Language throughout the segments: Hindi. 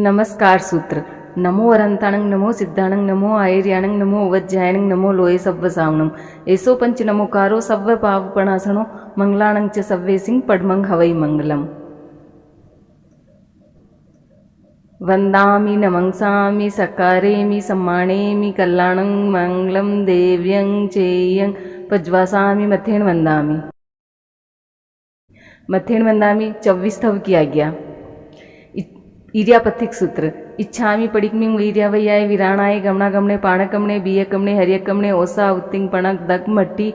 नमस्कार सूत्र। नमो अरंताणं नमो सिद्धाणं नमो आयर्याणं नमो उवज्जायणं नमो लोये सव्वसावणं एसो पंच नमोकारो सव्व पावपणासनो मंगलाणं च सव्वे सिंह पड्मंग हवै मंगलम। वंदामि नमंसामि सकारेमि सम्मानेमि कल्याणं मंगलं देव्यं चेयं पज्वासामि मथेन वंदामि। मथेन वंदामि 24 थव किया गया। ईर्यापथिक सूत्र। इच्छामि पडिकमिं वीर्यावयाय विराणाय गमना गमने पाणकमणे बीयकमणे हरियकमणे ओसा उत्तिंग पणक दग मट्टी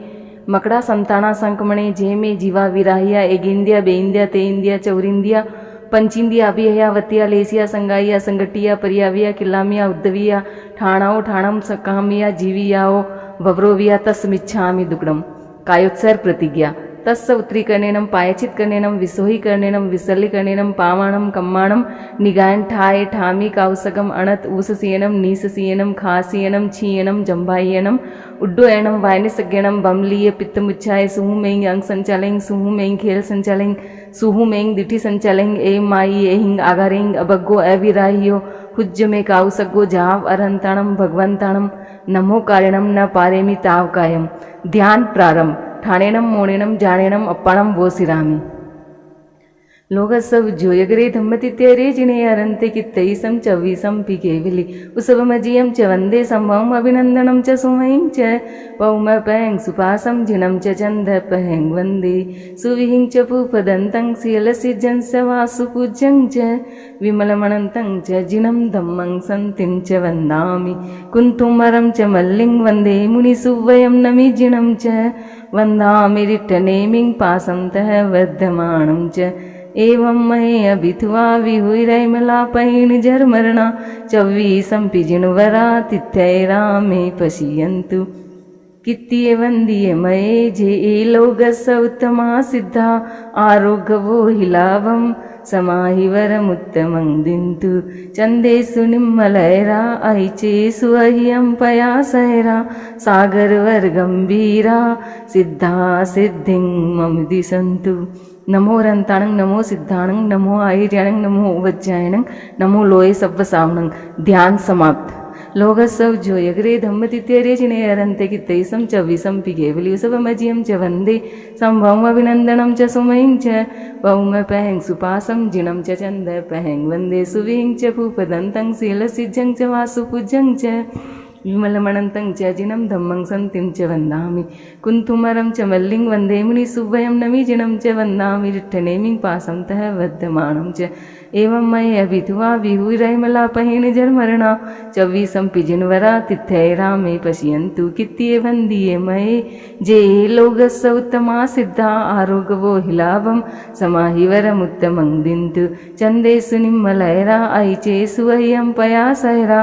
मकड़ा संताना संकमणे जेमे जीवा विराहिया एगिंदिया बेइंदिया तेइंदिया चौरिंदिया पंचिंदिया अभिहया वतिया लेसिया संगाइया संगटिया परियाविया किलामिया उद्दविया ठाणाओ ठाणम सकामिया जीवियाओ वव्रोविया तस्मिच्छामि दुग्धम। कायोत्सर प्रतिज्ञा। तस्स उत्तरीकरणेनं पायचित्करणेनं विसोहीकरणेनं विसल्लीकरणेनं पावाणं कम्माणं निगायन ठाय ठामी काउसगम अणत ऊससीयनं नीससीयनं खासीयनं छीयनं जंभायनं उड्डोयनं वायनिसज्ञनं बमलीय पित्तमुच्छाय सुहुमेंग अंग संचालेंग सुहुमेंग खेल संचालेंग सुहुमेंग दिठी संचालेंग ए माई एहिंग आगारेंग अबग्गो अविराहियो हुज्ज में काउसग्गो जाव अरंताणम भगवंताणम नमो कारिणम न पारेमि ताव कायम। ध्यान प्रारंभ। ठाणेनम मोणेनम जाणेनम अप्पाणम वो सिरामी। लोगसव जोयगरे धम्मतित्यरे जिने अरंते कित्तईसं चवीसं पिकेविलि उसवमजियं च वन्दे संभवम् अभिनन्दनं च सुमहिं च पौमपैं सुपासं जिनं च चन्दपैं वन्दे सुविहिं च पूपदन्तं शीलसिजं स वासुपूज्यं च विमलमनन्तं च जिनं धम्मं सन्तिं च वन्दामि कुन्तुमरं च मल्लिं वन्दे मुनिसुवयं नमि जिनं च वन्दामि रिट्टनेमिं पासं तः वर्धमानं च एवं महे अभिथुवा विहुरैमलापैण जर्मरणा चव्वीसं पिजिणवरा तिथ्यै रामे पश्यन्तु कित्तिये वन्दीये मये जे ए लोगस्स उत्तमा सिद्धा आरोग्यवो हिलावं समाहिवरमुत्तमं दिन्तु चन्देषु निम्मलैरा ऐचेषु अह्यं पयासैरा सागरवर्गम्भीरा सिद्धा सिद्धिं मम दिशन्तु। नमो अरंताणं नमो सिद्धाणं नमो आयर्याणं नमो उवज्जायणं नमो लोये सव्वसावणं। ध्यान समाप्त। लोगसव जोयगरे धम्मतित्यरे जिने अरंते कित्तईसं चवीसं पिकेवलि उसवमजियं च वन्दे संभवम् अभिनन्दनं च सुमहिं च पौमपैं सुपासं जिनं च चन्दपैं वन्दे सुविहिं च पूपदन्तं शीलसिज्जं च वासुपूज्यं च विमलमणन्तं च जिनं धम्मं सन्तिं च वन्दामि कुन्तुमरं च मल्लिं वन्दे मुनिसुवयं नमि जिनं च वन्दामि रिट्ठनेमिं पासं तः वर्धमानं च एवं मये अभिथुवा विहुरैमलापैण जर्मरणा चव्वीसं पिजिणवरा तिथ्यै रामे पश्यन्तु कित्तिये वन्दीये मये जे लोगस्स उत्तमा सिद्धा आरोग्यवो हिलावं समाहिवरमुत्तमं दिन्तु चन्देषु निम्मलैरा ऐचेषु अह्यं पयासैरा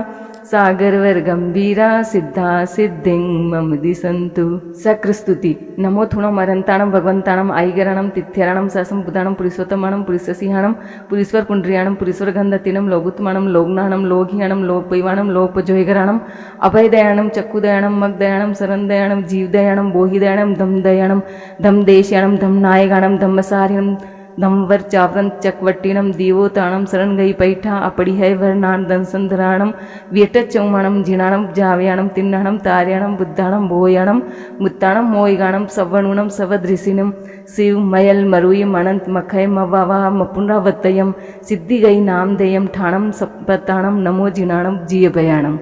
सागरवर्गम्भीरा सिद्धा सिद्धिं मम दिशन्तु। सकृस्तुति। नमो थुणम अरंताणं भगवंताणं आईगरणं तिथ्यारणं ससंबुधाणं पुरुषोत्तमाणं पुरुषसिंहाणं पुरीश्वर पुंड्रियाणं पुरीश्वर गंधतीनं लोगुत्माणं लोगनाणं लोकहियाणं लोकपैवाणं लोकपजोयगराणं अभयदयाणं चक्षुदयाणं मगदयाणं शरणदयाणं जीवदयाणं बोहिदयाणं धमदयाणं धमदेशयाणं धमनायगाणं धम्मसारिणं धमवर चावरं चकवट्टिनं दीवोताणं शरण गई पैठा अपड़ी है वर्णाण दंसंधराणं व्यटच चौमाणं जिणाणं जाव्याणं तिन्नाणं तार्याणं बुद्धाणं भोयाणं मुत्ताणं मोयगाणं सवर्णुणं सवदृशिनं शिव मयल मरुई मणंत मखय मवावा मपुनरावतयं सिद्धि गई नामदेयं ठाणं सपताणं नमो जिणाणं जियभयाणं।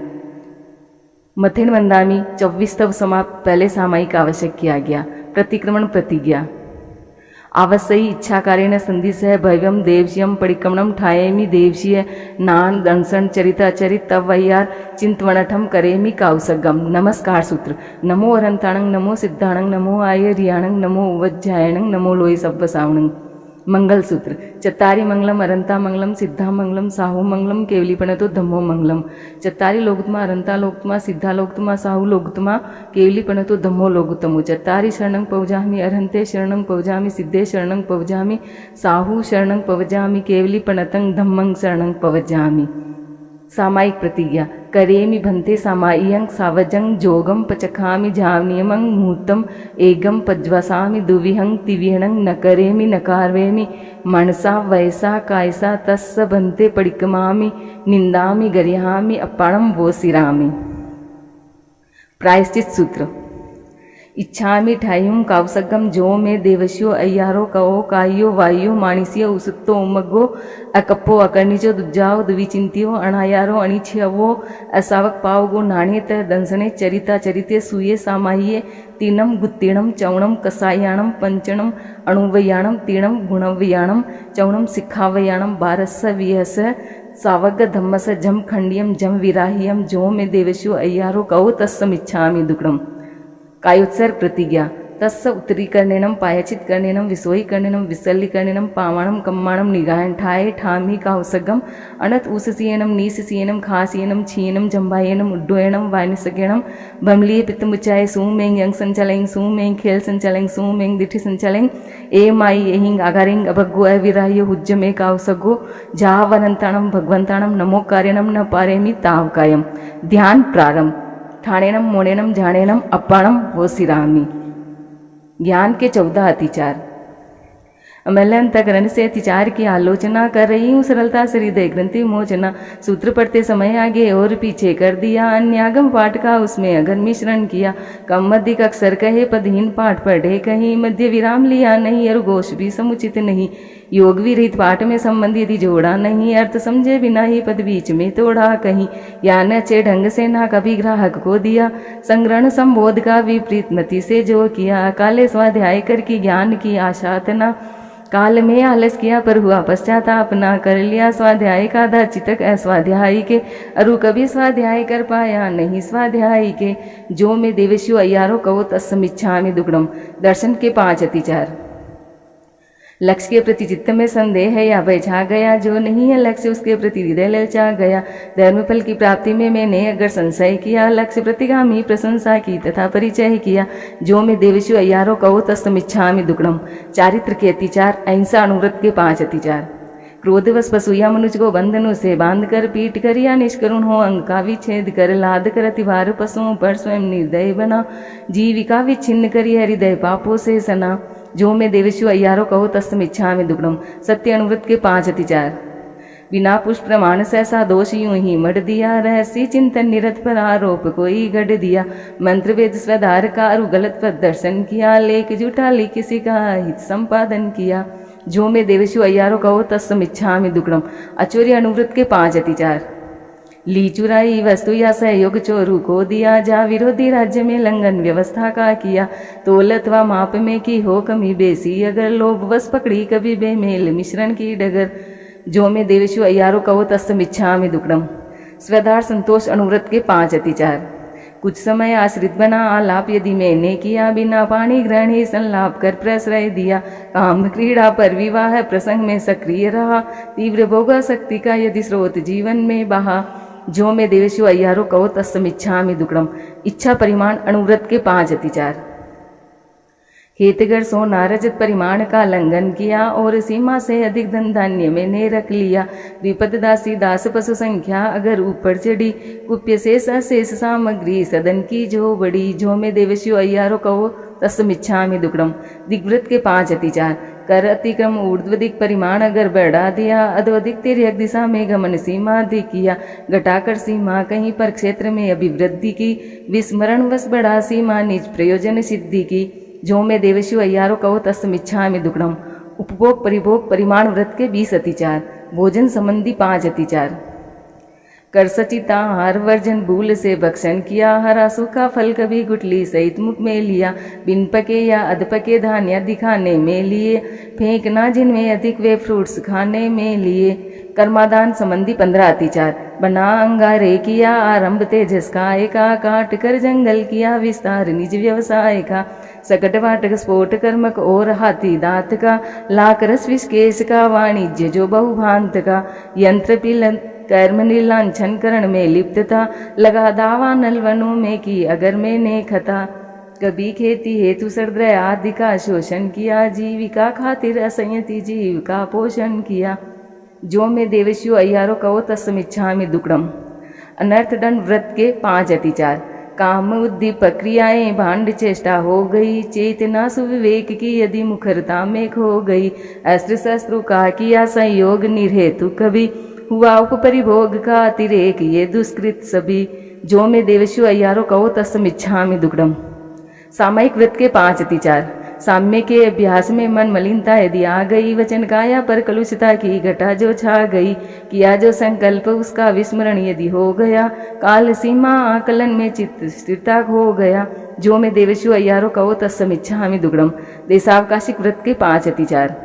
मथेन वंदामि 24 तव समाप्त। पहले सामायिक आवश्यक किया गया। प्रतिक्रमण प्रतिज्ञा। आवश्यई इच्छाकारेण संधिसह भव्यम देवशियम परिक्रमणम ठायेमि देवशीय नान दंसन चरित अचरित तवैयार चिंतवनठम करेमि काउसगम। नमस्कार सूत्र। नमो अरंताणं नमो सिद्धाणं नमो आयर्याणं नमो उवज्जायणं नमो लोये सव्वसावणं। मंगल सूत्र। चत्तारि मंगलम अरंता मंगलम सिद्धा मंगलम साहू मंगलम केवलीपणतो धम्मो मंगलम। चत्तारि लोकत्मा अरंता लोकत्मा सिद्धा लोकत्मा साहू लोकत्मा केवलीपणतो धम्मो लोकतमो। चत्तारि शरणं पवजामि अरहन्ते शरणं पवजामि सिद्धे शरणं पवजामि साहू शरणं पवजामि केवलीपणतं धम्मं शरणं पवजामि। सामायिक प्रतिज्ञा। करेमि भन्ते सामायियं सावजं जोगं पचखामि जावनियमं मुहूर्तम एगं पज्वसामि दुविहं तिविहणं न करेमि न कार्वेमि मनसा वयसा कायसा तस्स भन्ते पडिकमामि निंदामि गरिहामि अपाणं वोसिरामि। प्रायश्चित सूत्र। इच्छामि ठायुं कावसगम जो में देवश्यो अय्यारो कवो कायो वायो माणिसियो उसुत्तो उमग्गो अकप्पो अकर्णिचो दुज्जाओ दुविचिंतियो अणायारो अणिछ्यवो असावक पावगो नाणे त दंसने चरिता चरिते सूये सामाहिये तीनम गुत्तीणम चौणम कसायाणम पंचणम अणुवयाणम तीणम गुणवयाणम चौणम सिखावयाणम बारस विहस सावग धम्मस जम खंडियम जम विराहियम जो में देवश्यो अय्यारो कवो तस्समिच्छामि दुक्कडम। कायोत्सर्ग प्रतिज्ञा। तस्स उत्तरीकरणेनम पायचित करणेनम विसोहीकरणेनम विसल्लीकरणेनम पावाणम कम्माणम निगायन ठाये ठामी कावसगम अनत ऊससीयनम नीससीयनम खासीयनम छीयनम जम्बायनम उड्डोयनम वानिसगेणम बमलिये पित्तमुचाय सूमेंग यंग संचलेंग सूमेंग खेल संचलेंग सूमेंग दिठी संचलेंग ए माई एहिंग आगारिंग अभग्गो अविराह्य हुज्जमे कावसगो जावनंताणम भगवंताणम नमो कार्यनम न पारेमि तावकायम। ध्यान प्रारंभ। ठाणेनम मोणेनम जाणेनम अपाणम वोसिरामि। ज्ञान के 14 अतिचार। मैं अंतःकरण से अतिचार की आलोचना कर रही हूँ, सरलता से हृदय ग्रंथि मोचना। सूत्र पढ़ते समय आगे और पीछे कर दिया, अन्यागम पाठ का उसमें अगर मिश्रण किया। कम मध्यक अक्षर कहे पदहीन पाठ पढ़े कहीं, मध्य विराम लिया नहीं और घोष भी समुचित नहीं। योग विरहित पाठ में संबंध यदि जोड़ा नहीं, अर्थ समझे बिना ही पद बीच में तोड़ा कहीं। या न अच्छे ढंग से ना कभी ग्राहक को दिया, संग्रहण संबोध का विपरीत मति से जो किया। काले स्वाध्याय कर की ज्ञान की आशा तना, काल में आलस किया पर हुआ पश्चाताप ना। कर लिया स्वाध्याय का आधा चितक अस्वाध्यायी के, अरु कभी स्वाध्याय कर पाया नहीं स्वाध्यायी के। जो में देवश्यो अय्यारो कवो तस्समिच्छामि दुक्कडम। दर्शन के 5 अतिचार। लक्ष्य के प्रति चित्त में संदेह है या भय छा गया, जो नहीं है लक्ष्य उसके प्रति हृदय ललचा गया। धर्म फल की प्राप्ति में मैंने अगर संशय किया, लक्ष्य प्रतिगामी प्रशंसा की तथा परिचय किया। जो में देवश्यो अय्यारो कवो तस्समिच्छामि दुक्कडम। चारित्र के अतिचार। अहिंसा अनुव्रत के 5 अतिचार। क्रोधवश पशु या मनुष्य को बंधनों से बांध कर पीट कर या निष्करुण हो अंग का विच्छेद कर लाद कर अतिभार पशुओं पर स्वयं निर्दय बना। जीविका विच्छिन्न कर यह हृदय पापों से सना। जो में देवश्यो अय्यारो कहो तस्समिच्छामि दुक्कडम। सत्य अनुव्रत के 5 अतिचार। बिना पुष्प प्रमाण सहसा दोष यूं ही मढ़ दिया, रहस्य चिंतन निरत पर आरोप कोई गढ़ दिया। मंत्र वेद स्वधार का अरु गलत प्रदर्शन किया, लेख झूठा लिख किसी का हित संपादन किया। जो में देवश्यो अय्यारो कहो तस्समिच्छामि दुक्कडम। आचार्य अनुव्रत के 5 अतिचार। ली चुराई वस्तु या सहयोग चोरू को दिया, जा विरोधी राज्य में लंघन व्यवस्था का किया। तोलत व माप में की हो कमी बेसी, अगर लोभ वश पकड़ी कभी बेमेल मिश्रण की डगर। जो में देवश्यो अय्यारो कहो तस्समिच्छामि दुक्कडम। स्वधार संतोष अनुव्रत के 5 अतिचार। कुछ समय आश्रित बना आलाप यदि मैंने किया, बिना पानी ग्रहण ही संलाप कर प्रश्रय दिया। काम क्रीड़ा पर विवाह प्रसंग में सक्रिय रहा, तीव्र भोगासक्ति का यदि स्रोत जीवन में बहा। जो में देवश्यो अय्यारो कहो तस्समिच्छामि दुक्कडम। इच्छा परिमाण अनुव्रत के 5 अतिचार। हेतगर सोना रजत परिमाण का लंघन किया, और सीमा से अधिक धन धान्य मैंने रख लिया। विपद दासी दास पशु संख्या अगर ऊपर चढ़ी, कुप्य शेष अशेष सामग्री सदन की जो बड़ी। जो में देवश्यो अय्यारो कहो तस्समिच्छामि दुक्कडम। दिग्व्रत के 5 अतिचार। कर अतिक्रम ऊर्ध्वदिक परिमाण अगर बढ़ा दिया, अधोधिक तिर्यक दिशा में गमन सीमा अधिक किया। घटाकर सीमा कहीं पर क्षेत्र में अभिवृद्धि की, विस्मरण वश बढ़ा सीमा निज प्रयोजन सिद्धि की। जो में देवश्यो अय्यारो कहो तस्समिच्छामि दुक्कडम। उपभोग परिभोग परिमाण व्रत के 20 अतिचार। भोजन संबंधी 5 अतिचार। कर सचिता आहार वर्जन भूल से भक्षण किया, हरा सूखा फल कभी गुठली सहित मुख में लिया। बिन पके या अध पके धान्य दिखाने में लिए, फेंकना जिनमें अधिक वे फ्रूट्स खाने में लिए। कर्मादान संबंधी 15 अतिचार। बना अंगारे किया आरंभ तेजस का एका, काट कर जंगल किया विस्तार निज व्यवसाय का। सकट वाटक स्फोट कर्मक और हाथी दांत का, लाक रस विषकेश का वाणिज्य जो बहुभांत का। यंत्र पिलन कर्म निर्लांछन करण में लिप्तता, लगा दावा नलवनों में की अगर मैंने खता। कभी खेती हेतु सरद्रय आदि का शोषण किया, जीविका खातिर असंयति जीव का पोषण किया। जो में देवस्यु अय्यारो कहो तस्मिच्छामि दुक्कड़म। अनर्थदंड व्रत के 5 अतिचार। काम उद्दीपक क्रियाएं भांड चेष्टा हो गई, चेतना सुविवेक की यदि मुखरता में खो गई, अस्त्र शस्त्रु का किया संयोग निर्हेतु कभी, हुआ उपपरिभोग का अतिरेक ये दुष्कृत सभी। जो में देवस्यु अय्यारो कहो तस्मिच्छामि दुक्कड़म। सामयिक व्रत के 5 अतिचार। साम्य के अभ्यास में मन मलिनता यदि आ गई, वचन काया पर कलुषता की घटा जो छा गई, किया जो संकल्प उसका विस्मरण यदि हो गया, काल सीमा आकलन में चित्त स्थिरता खो गया। जो में देवस्यु अय्यारो कहो तस्मिच्छामि दुक्कड़म। देशावकाशिक व्रत के 5 अतिचार।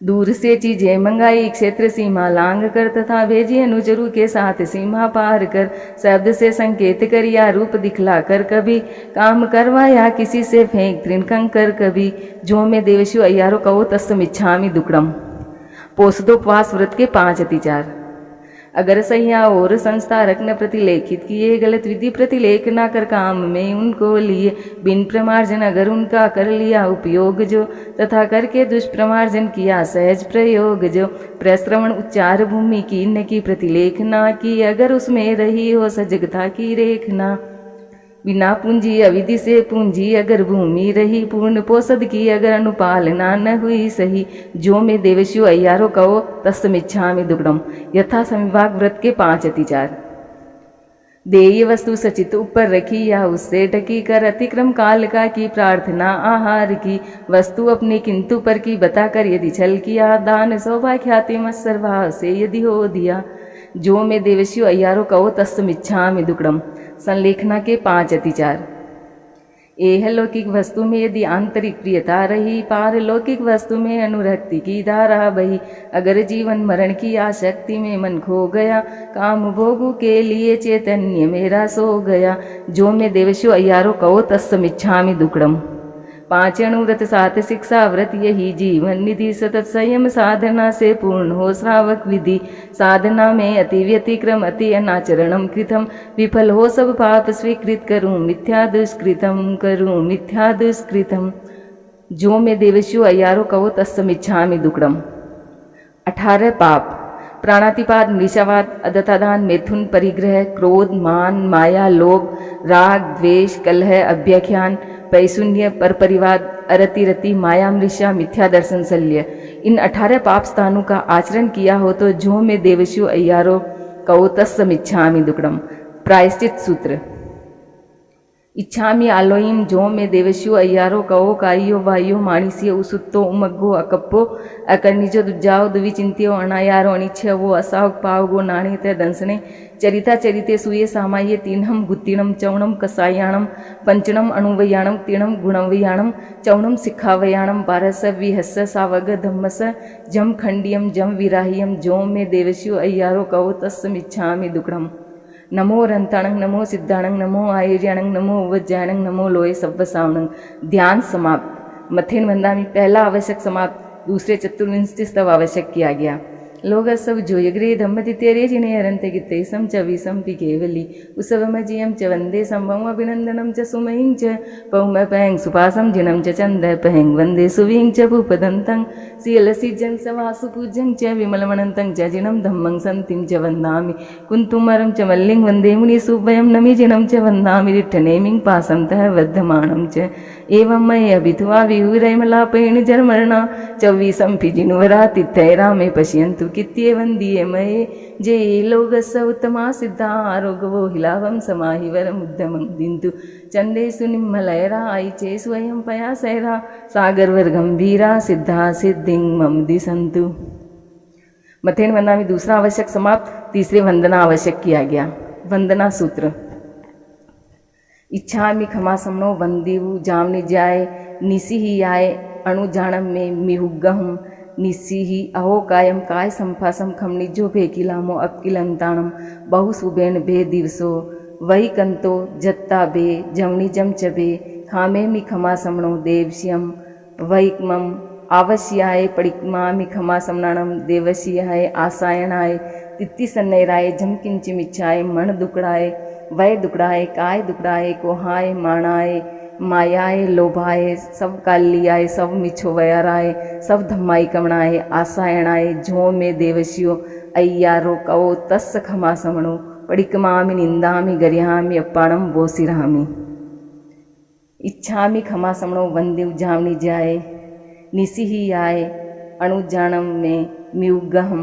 दूर से चीजें मंगाई, क्षेत्र सीमा लांग कर तथा भेजी अनुचरू के साथ सीमा पार कर, शब्द से संकेत कर या रूप दिखला कर कभी, काम करवाया किसी से फेंक तृणकंकर कभी। जो में देवस्यु अय्यारो कहो तस्मिच्छामि दुक्कड़म। पोषदोपवास व्रत के 5 अतिचार। अगर सैया और संस्था रत्न प्रतिलेखित किए, गलत विधि प्रतिलेख न कर काम में उनको लिए, बिन प्रमार्जन अगर उनका कर लिया उपयोग जो, तथा करके दुष्प्रमार्जन किया सहज प्रयोग जो, प्रश्रवण उच्चार भूमि की न की प्रतिलेख ना की, अगर उसमें रही हो सजगता की रेख ना, बिना पूंजी अविधि से पूंजी अगर भूमि रही, पूर्ण पोषद की अगर अनुपालना न हुई सही। जो में देवस्यु अय्यारो कहो तस्मिच्छामि दुक्कड़म। यथा संविभाग व्रत के 5 अतिचार। देय वस्तु सचित ऊपर रखी या उससे ढकी कर, अतिक्रम काल का की प्रार्थना आहार की, वस्तु अपने किंतु पर की बताकर यदि छल किया, दान सौभाग्याति मत्सर भाव से यदि हो दिया। जो में देवस्यु अय्यारो कहो तस्मिच्छामि दुक्कड़म। संलेखना के 5 अतिचार। एह लौकिक वस्तु में यदि आंतरिक प्रियता रही, पारलौकिक वस्तु में अनुरक्ति की धारा बही, अगर जीवन मरण की आसक्ति में मन खो गया, काम भोगु के लिए चैतन्य मेरा सो गया। जो में देवस्यु अय्यारो कहो तस्मिच्छामि दुक्कड़म। 5 अणुव्रत 7 शिक्षा व्रत यही जीवन निधि, सतत संयम साधना से पूर्ण हो श्रावक विधि, साधना में अति व्यतिक्रम अति अनाचरणम कृतम, विफल हो सब पाप स्वीकृत करूं मिथ्या दुष्कृतम करूं मिथ्या दुष्कृतम। जो में देवस्यु अय्यारो कहो तस्मिच्छामि दुक्कड़म। 18 पाप। प्राणातिपात, मृषावात, अदतादान, मैथुन, परिग्रह, क्रोध, मान, माया, लोभ, राग, द्वेष, कलह, अभ्याख्यान, पैशून्य, परपरिवाद, अरतिरति, माया, मृषा, मिथ्या दर्शन, शल्य, इन 18 पाप स्थानों का आचरण किया हो तो जो में देवस्यु अय्यारो कहो तस्मिच्छामि दुक्कड़म। प्रायश्चित सूत्र। इच्छामि आलोयम। जो में देवस्यु अय्यारो कहो कायो वायो माणिस्यो उसुत्तो उमग्गो अकप्पो, अकर्णिजो दुज्जाओ दुविचिंत्यो अनायारो अनिच्छवो असावक पावगो नाणेते दंसने, चरिता चरिते सूये सामाये तीनम गुत्तीणम चौणम कसायाणम पंचणम अणुवयाणम तीणम गुणवयाणम चौणम सिखावयाणम बारस विहस सावग धम्मस जम खंडियम जम विराहियम। जो में देवस्यु अय्यारो कहो तस्मिच्छामि दुक्कड़म। नमो रंताणं, नमो सिद्धाणं, नमो आयुर्याणं, नमो वज्जायणं, नमो लोये सव्वसावणं। ध्यान समाप्त। मथेन वंदामि पहला आवश्यक समाप्त, दूसरे चतुर्विंशति स्तव आवश्यक किया गया। लोग सब जोयग्रे धम्मति तेरे जिने हरन्ते गित्ते सम च विसम पि केवली उसवमजियम च वंदे संभवम अभिनंदनम च सुमहिं च पौम पैंग सुपासम जिनम च चंद पहंग वंदे सुविं च भूपदंतं सीलसिजं सवासु पूजं च विमलमनंतं च जिनम धम्मं संतिं च वंदामि कुंतुमरं च मल्लिं वंदे मुनि सुवयं नमि जिनम च वंदामि रिठ्ठनेमिं पासंतः वर्धमानं च एवं मये अभिथुवा विहुरैमलापेण जर्मणा चौवीसं फिजिनुवरा तिथैरा में पश्यन्तु कित्ये वंदिये मये जे लोग उत्तमा सिद्धा आरोग्यवो हिलावं समाहिवरम उद्यमं दिन्तु चंदेषु निम्मलयरा आयिचे स्वयं पयासैरा सागरवर गंभीरा सिद्धा सिद्धिं मम दिसन्तु। मथेन वंदना में दूसरा आवश्यक समाप्त, तीसरे वंदना आवश्यक किया गया। वंदना सूत्र। इच्छामि खमा समनो वंदिवु जामनि जाय निसी ही आय अणु जानम में मिहुगहम निसी ही अहो कायम काय संफासम खमनिजो भेकिलामो अकिलंताणम बहु सुबेन बे दिवसो वही कंतो जत्ता बे जमनी जम चबे खामे मि खमा समणो देवश्यम वैकमम आवश्याय पडिकमा मि खमा समनाणम देवश्याय आसायणाय तित्ति सन्नैराय झमकिंचिमिच्छाय मन दुकड़ाए वय दुकड़ाए काय दुकड़ाए कोहाय माणाए मायाए लोभाए सब कालियाए सब मिछो वयाराए सब धम्माई कमणाए आसायणाए झो में देवशियो अय्यारो कवो तस्स खमा समणो पडिकमामि निंदामि गर्यामि अप्पाणम वोसिरामि इच्छामि खमा समणो वंदिव जावनी जाए निसिहि आए अणुजाणम में म्युगहम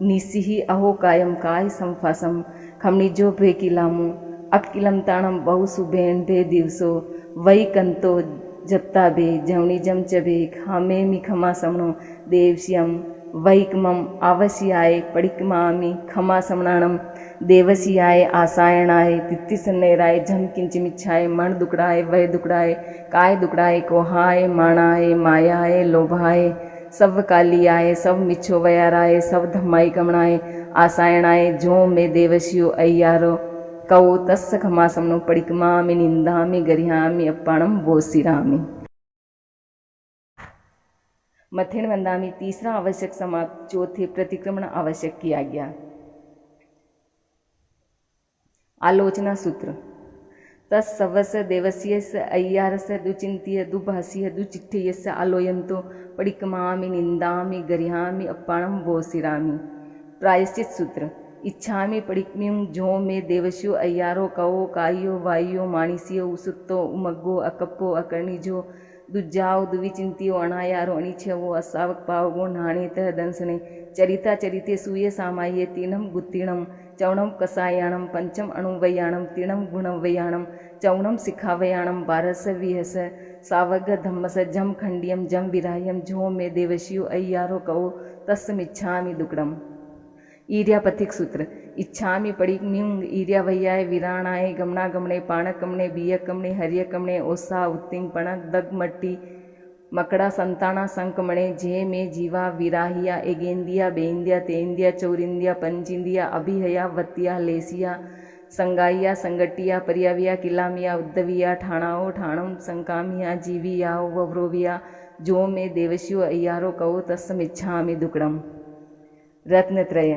निसिहि अहो कायम काय संफासम खमनिजो भेकिलामु अकिलम ताणम बहु सुबेन भे दिवसो वही कंतो जत्ता भे जवनी जम चबे खामे मी खमा समणो देवश्यम वैकमम आवश्याय पडिकमामि खमा समणाणम देवसियाय आसायणाय तित्तिसन्नेराय झम किंचिमिच्छाय मण दुकड़ाए वह दुकड़ाए काय दुकड़ाए कोहाय माणाय मायाय लोभाय सब कालियाय सब मिच्छो वयाराय सब धम्माई कमणाय आसायणाय झो में देवशियो अय्यारो कौ तस्स खमा समनो पडिकमामि निंदामि गर्यामि अप्पाणम वोसिरामि। मथेन वंदामि तीसरा आवश्यक समाप्त, चौथे प्रतिक्रमण आवश्यक किया गया। आलोचना सूत्र तत्सवस देवस्य अय्यारस्य दुचिंत्य दुभाष्य दुचिट्ठयस्य आलोयंतो पडिकमामि निंदामि गर्यामि अप्पाणम वोसिरामि। प्रायश्चित सूत्र इच्छामि पडिकमिं जो में देवस्यो अय्यारो कवो कायो वायो माणिस्यो उसुत्तो उमग्गो अकप्पो अकर्णिजो दुज्जाओ दुविचिंतियो अणायारो अणिछवो असावक पावगो नाणेत दंसने चरिता चरिते सूये सामाये तीनम गुत्तीणम चौणम कसायाणम पंचम अणुवयाणम तीणम गुणवयाणम चौणम सिखावयाणम बारस विहस सावग धम्मस जम खंडियम जम विराह्यम झो में देवशियो अय्यारो कवो तस्मिच्छामि दुक्कडम। ईर्यापथिक सूत्र इच्छामि पडिकमिं ईर्यावय्याय विराणाय गमनागमने पाणकमने बियकमने हरियकमने ओसा उत्तिंग पणक दगमट्टी मकड़ा संताना संकमणे जे में जीवा विराहिया एगेंदिया बेंदिया तेंदिया चौरिंदिया पंचिंदिया अभिहया वत्तिया लेसिया संगाइया संगटिया परियाविया किलामिया उद्दविया ठाणाओ ठाणम संकामिया जीवियाओ वव्रोविया जो में देवशियो अय्यारो कवो तस्मिच्छामि दुक्कडम। रत्नत्रय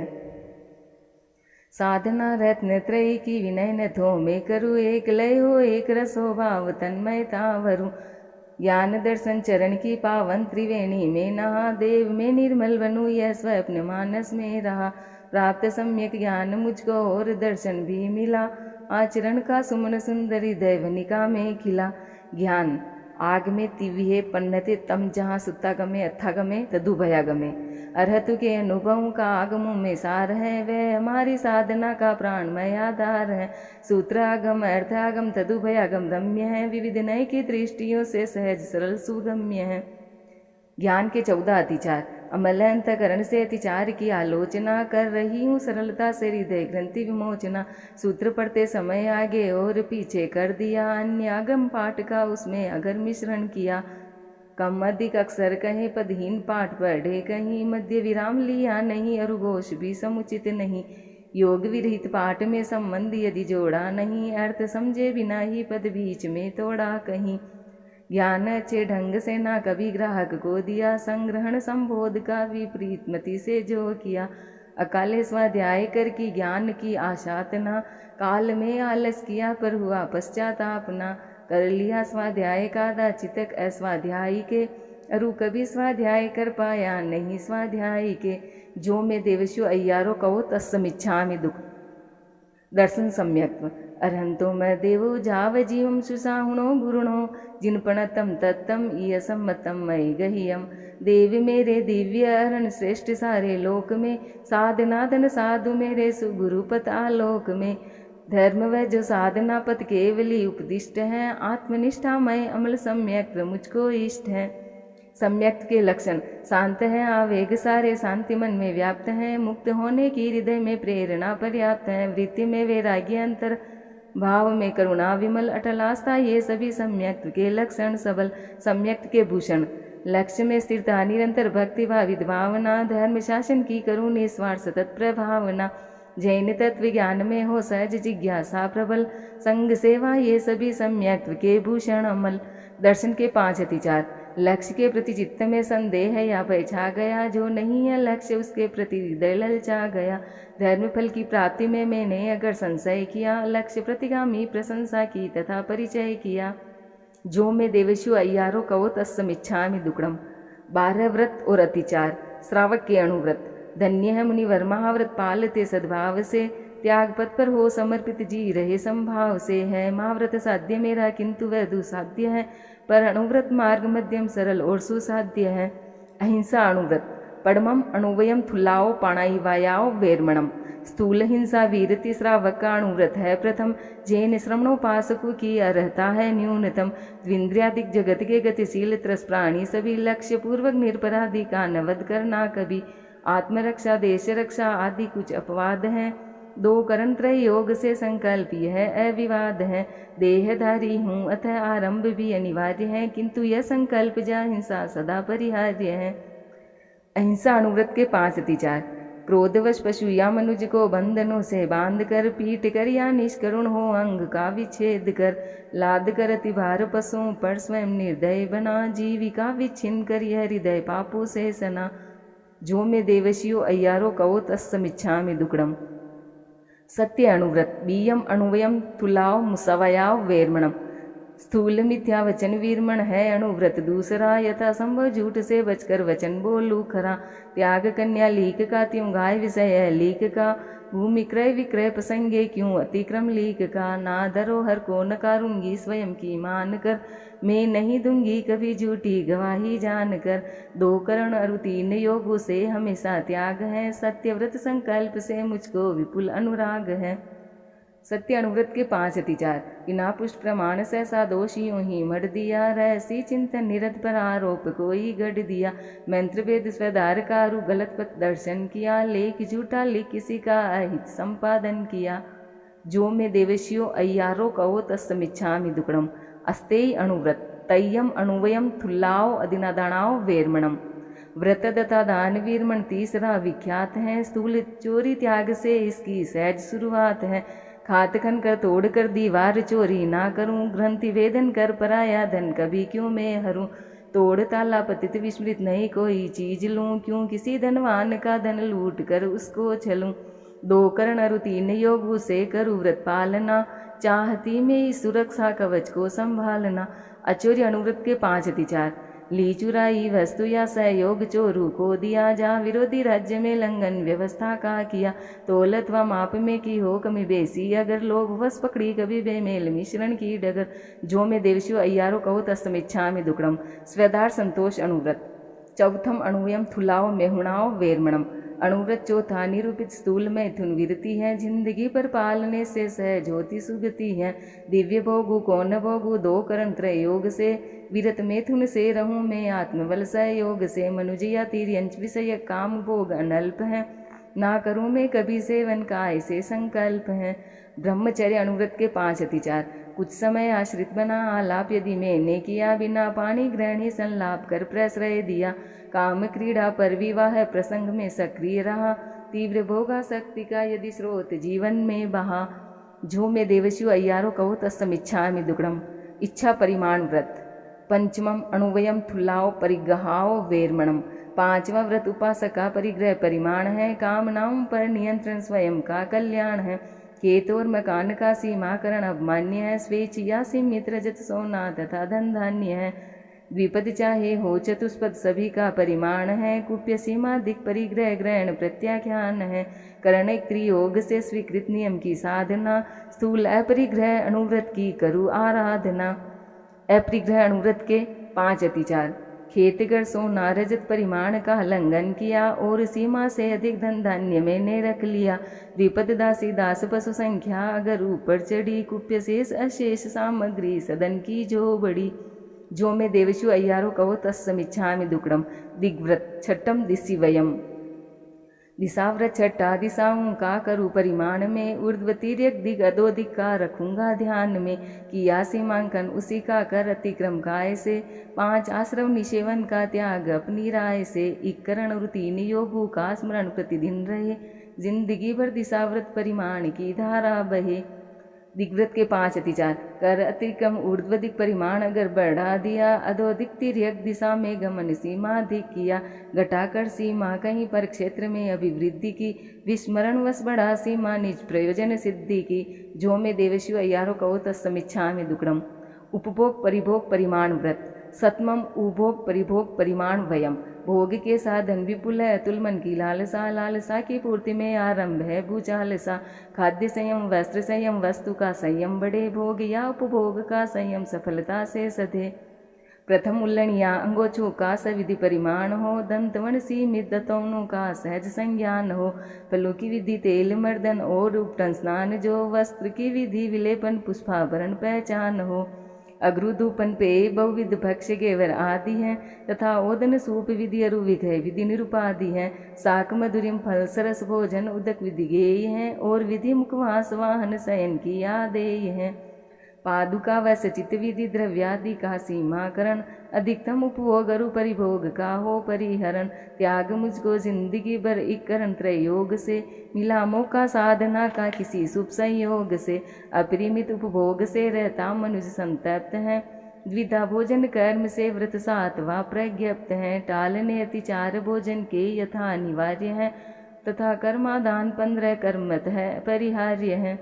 साधना रत्नत्रय की विनय न थो मैं करूँ एक लय हो एक रसो भाव तन्मयता वरु ज्ञान दर्शन चरण की पावन त्रिवेणी में नहा देव में निर्मल बनू यह स्वप्न मानस में रहा प्राप्त सम्यक ज्ञान मुझको और दर्शन भी मिला आचरण का सुमन सुंदरी दैवनिका में खिला ज्ञान आग में तिव्ये पन्नते तम जहाँ सुत्ता गमे अथा गमे तदु भया गमे अरहतु के अनुभवों का आगमों में सार है वह हमारी साधना का प्राणमय आधार है सूत्रागम अर्थागम तदुभयागम रम्य है विविध नय की दृष्टियों से सहज सरल सुगम्य है। ज्ञान के 14 अतिचार अमल अंतकरण से अतिचार की आलोचना कर रही हूँ सरलता से हृदय ग्रंथि विमोचना सूत्र पढ़ते समय आगे और पीछे कर दिया अन्य आगम पाठ का उसमें अगर मिश्रण किया कम अधिक अक्षर कहीं पदहीन पाठ पढ़े कहीं मध्य विराम लिया नहीं अरुघोष भी समुचित नहीं योग विरहित पाठ में संबंध यदि जोड़ा नहीं अर्थ समझे बिना ही पद बीच में तोड़ा कहीं ज्ञान अच्छे ढंग से ना कभी ग्राहक को दिया संग्रहण संबोध का विपरीत मति से जो किया अकाले स्वाध्याय कर की ज्ञान की आशातना काल में आलस किया पर हुआ पश्चातापना कर लिया स्वाध्याय का दाचितक अस्वाध्यायी के अरु कभी स्वाध्याय कर पाया नहीं स्वाध्यायी के जो में देवशु अय्यारो कहो तस्मिच्छामि दुख दर्शन सम्यक्त्व अरहंतो मैं देवो जाव जीवम सुसाहुणो गुरुणो जिनपणतम तत्तम ईयसम्मतम मयि गह्यम देव मेरे दिव्य अरण श्रेष्ठ सारे लोक में साधनादन साधु मेरे सुगुरुपत आलोक में धर्म व जो साधना पथ केवली उपदिष्ट है आत्मनिष्ठा मय अमल सम्यक मुझको इष्ट है। सम्यक्त के लक्षण शांत है आवेग सारे शांति मन में व्याप्त है मुक्त होने की हृदय में प्रेरणा पर्याप्त है वृत्ति में वैराग्य अंतर भाव में करुणा विमल अटल आस्था ये सभी सम्यक्त के लक्षण सबल सम्यक्त के भूषण लक्ष्य में स्थिरता निरंतर भक्ति भावित भावना धर्म शासन की करुण निस्वार्थ सतत प्रभावना जैन तत्व ज्ञान में हो सहज जिज्ञासा प्रबल संग सेवा ये सभी सम्यक्त के भूषण अमल। दर्शन के 5 अतिचार लक्ष्य के प्रति चित्त में संदेह या भय छा गया जो नहीं है लक्ष्य उसके प्रति हृदय ललचा गया धर्म फल की प्राप्ति में मैंने अगर संशय किया लक्ष्य प्रतिगामी प्रशंसा की तथा परिचय किया जो में देवशु अय्यारो कवो तस्समिच्छामि दुक्कड़म। 12 व्रत और अतिचार। श्रावक के अनुव्रत। धन्य है मुनिवर महाव्रत पालते सद्भाव से, त्याग पथ पर हो समर्पित जी रहे संभाव से। है महाव्रत साध्य मेरा किंतु वह दुसाध्य है, पर अनुव्रत मार्ग मध्यम सरल और सुसाध्य है। अहिंसा अनुव्रत। पड़मम अणुवयम थुल्लाओ पाणाई वायाओ वेरमणम। स्थूल हिंसा वीरति श्रावक का अणुव्रत है प्रथम, जैन श्रवणोपासकों की अर्हता है न्यूनतम। द्विंद्रियादिक जगत के गतिशील त्रस प्राणी सभी, लक्ष्य पूर्वक निरपराधी का नवध करना कभी। आत्मरक्षा देश रक्षा आदि कुछ अपवाद हैं, 2 करण त्रय योग से संकल्प यह अविवाद है। देहधारी हूँ अतः आरंभ भी अनिवार्य है, किंतु यह संकल्प जा हिंसा सदा परिहार्य है। अहिंसा अनुव्रत के 5 अतिचार। क्रोधवश पशु या मनुज को बंधनों से बांध कर, पीट कर या निष्करुण हो अंग का विच्छेद कर, लाद कर अति भार पशुओं पर स्वयं निर्दय बना, जीविका विच्छिन्न कर यह हृदय पापों से सना। जो में देवशियो अय्यारो कवो तस्समिच्छामि दुक्कड़म। सत्य अनुव्रत। बीयम अणुवयम तुलाव मुसवयाव वेरमणम। स्थूल मिथ्या वचन वीरमण है अणुव्रत दूसरा, यथा संभव झूठ से बचकर वचन बोलू खरा। त्याग कन्या लीक का त्यों गाय विषय है लीक का, भूमि क्रय विक्रय प्रसंगे क्यों अतिक्रम लीक का। ना धरोहर को नकारूंगी स्वयं की मान कर, मैं नहीं दूंगी कभी झूठी गवाही जान कर। 2 करण और 3 योगों से हमेशा त्याग है, सत्यव्रत संकल्प से मुझको विपुल अनुराग है। सत्य अनुव्रत के 5 अतिचार। बिना पुष्ट प्रमाण सहसा दोषियों ही मर दिया, रहसी चिंतन निरत पर आरोप कोई गढ़ दिया। मंत्र वेद स्वधार कारू गलत पथ दर्शन किया, लेख झूठा लिख किसी का अहित संपादन किया। जो में देवशियो अय्यारो कवो तस्समिच्छामि दुक्कड़म। अस्तेय अनुव्रत। तय्यम अणुवयम थुल्लाओ अदिनादाणाओ वेरमणम। व्रत तथा दान वीरमण तीसरा विख्यात है, स्थूल चोरी त्याग से इसकी सहज शुरुआत है। खात खन कर तोड़ कर दीवार चोरी ना करूं, ग्रंथि वेदन कर पराया धन कभी क्यों मैं हरूं। तोड़ ताला पतित विस्मृत नहीं कोई चीज लूं, क्यों किसी धनवान का धन लूट कर उसको छलूं। 2 करण और 3 योगों से करूं व्रत पालना, चाहती में सुरक्षा कवच को संभालना। अचौर्य अनुव्रत के 5 अतिचार। ली चुराई वस्तु या सहयोग चोरू को दिया, जा विरोधी राज्य में लंघन व्यवस्था का किया। तोलत व माप में की हो कमी बेसी अगर, लोग वश पकड़ी कभी बेमेल मिश्रण की डगर। जो में देवशियो अय्यारो कहो तस्समिच्छामि दुक्कड़म। स्वधार संतोष अनुव्रत। चौथम अणुवयम थुलाओ मेहुणाओ वेरमणम। अणुव्रत चौथा निरूपित स्थूल मैथुन विरति है, जिंदगी पर पालने से सहज होती सुगति है। दिव्य भोगु को न भोगु 2 करण त्रय योग से, विरत मैथुन से रहूं मैं आत्मबल सहयोग से। मनुज या तिर्यंच विषय काम भोग अनल्प है, ना करूं मैं कभी सेवन का ऐसे संकल्प है। ब्रह्मचर्य अनुव्रत के 5 अतिचार। कुछ समय आश्रित बना आलाप यदि मैंने किया, बिना पानी ग्रहण ही संलाप कर प्रश्रय दिया। काम क्रीड़ा पर विवाह प्रसंग में सक्रिय रहा, तीव्र भोगासक्ति का यदि स्रोत जीवन में बहा। जो में देवशियो अय्यारो कहो तस्समिच्छामि दुक्कड़म। इच्छा परिमाण व्रत। पंचमम अणुवयम थुल्लाओ परिग्रहाओ वेरमणम। 5वां व्रत उपासक का परिग्रह परिमाण है, कामनाओं पर नियंत्रण स्वयं का कल्याण है। खेत और मकान का सीमाकरण अवमान्य है, स्वेच्छ या सीमित रजत सोना तथा धन धान्य है। द्विपद चाहे हो चतुष्पद सभी का परिमाण है, कुप्य सीमाधिक परिग्रह ग्रहण प्रत्याख्यान है। करण एक त्रियोग से स्वीकृत नियम की साधना, स्थूल अपरिग्रह अनुव्रत की करु आराधना। अपरिग्रह अनुव्रत के 5 अतिचार। खेतगर सोना रजत परिमाण का उल्लंघन किया और सीमा से अधिक धन धान्य मैंने रख लिया। द्विपद दासी दास पशु संख्या अगर ऊपर चढ़ी, कुप्य शेष अशेष सामग्री सदन की जो बड़ी। जो में देवशु अय्यारो कहो तस्समिच्छामि दुक्कड़म। दिग्व्रत। छठम दिशिवयम। दिशाव्रत छठा। दिशाओं का करूँ परिमाण में, ऊर्ध्व तिर्यक दिग अधोदिक का रखूंगा ध्यान में। किया सीमांकन उसी का कर अतिक्रम का ऐसे, 5 आश्रम निषेवन का त्याग अपनी राय से। 1 करण और 3 योगों का स्मरण प्रतिदिन रहे, जिंदगी भर दिशाव्रत परिमाण की धारा बहे। दिग्व्रत के 5 अतिचार। कर अतिक्रम ऊर्ध्वदिक परिमाण अगर बढ़ा दिया, अधोदिक तिर्यक दिशा में गमन सीमा अधिक किया। घटाकर सीमा कहीं पर क्षेत्र में अभिवृद्धि की, विस्मरण वश बढ़ा सीमा निज प्रयोजन सिद्धि की। जो में देवशिव अय्यारो कहो तस्समिच्छामि दुक्कड़म। उपभोग परिभोग परिमाण व्रत। सतमम उभोग परिभोग परिमाण वयम। भोग के साधन विपुल है, अतुल मन की लालसा, लालसा की पूर्ति में आरंभ है भूचालसा। खाद्य संयम, वस्त्र संयम, वस्तु का संयम, बड़े भोग या उपभोग का संयम सफलता से सधे। प्रथम उल्लणिया अंगोछू का सविधि परिमाण हो, दंतवन सीमित दतौनों का सहज संज्ञान हो। फलों की विधि तेल मर्दन और उपटन स्नान जो, वस्त्र की विधि विलेपन पुष्पाभरण पहचान हो। अग्रुधूपन पेय बहुविध भक्ष्य गेवर आदि हैं, तथा ओदन सूप विधि अरु विघय विधि निरुपादि हैं। साक मधुरिम फल सरस भोजन उदक विधि गेय हैं, और विधि मुखवास वाहन शयन की आदेय हैं। पादुका व सचित विधि द्रव्यादि का सीमाकरण, अधिकतम उपभोग अरु परिभोग का हो परिहरण। त्याग मुझको जिंदगी भर इकरण त्रयोग से, मिला मौका साधना का किसी शुभ संयोग से। अपरिमित उपभोग से रहता मनुष्य संतप्त है, द्विधा भोजन कर्म से व्रत सातवा प्रज्ञप्त है। टालने अतिचार भोजन के यथा अनिवार्य है, तथा कर्मादान 15 कर्मत है परिहार्य है।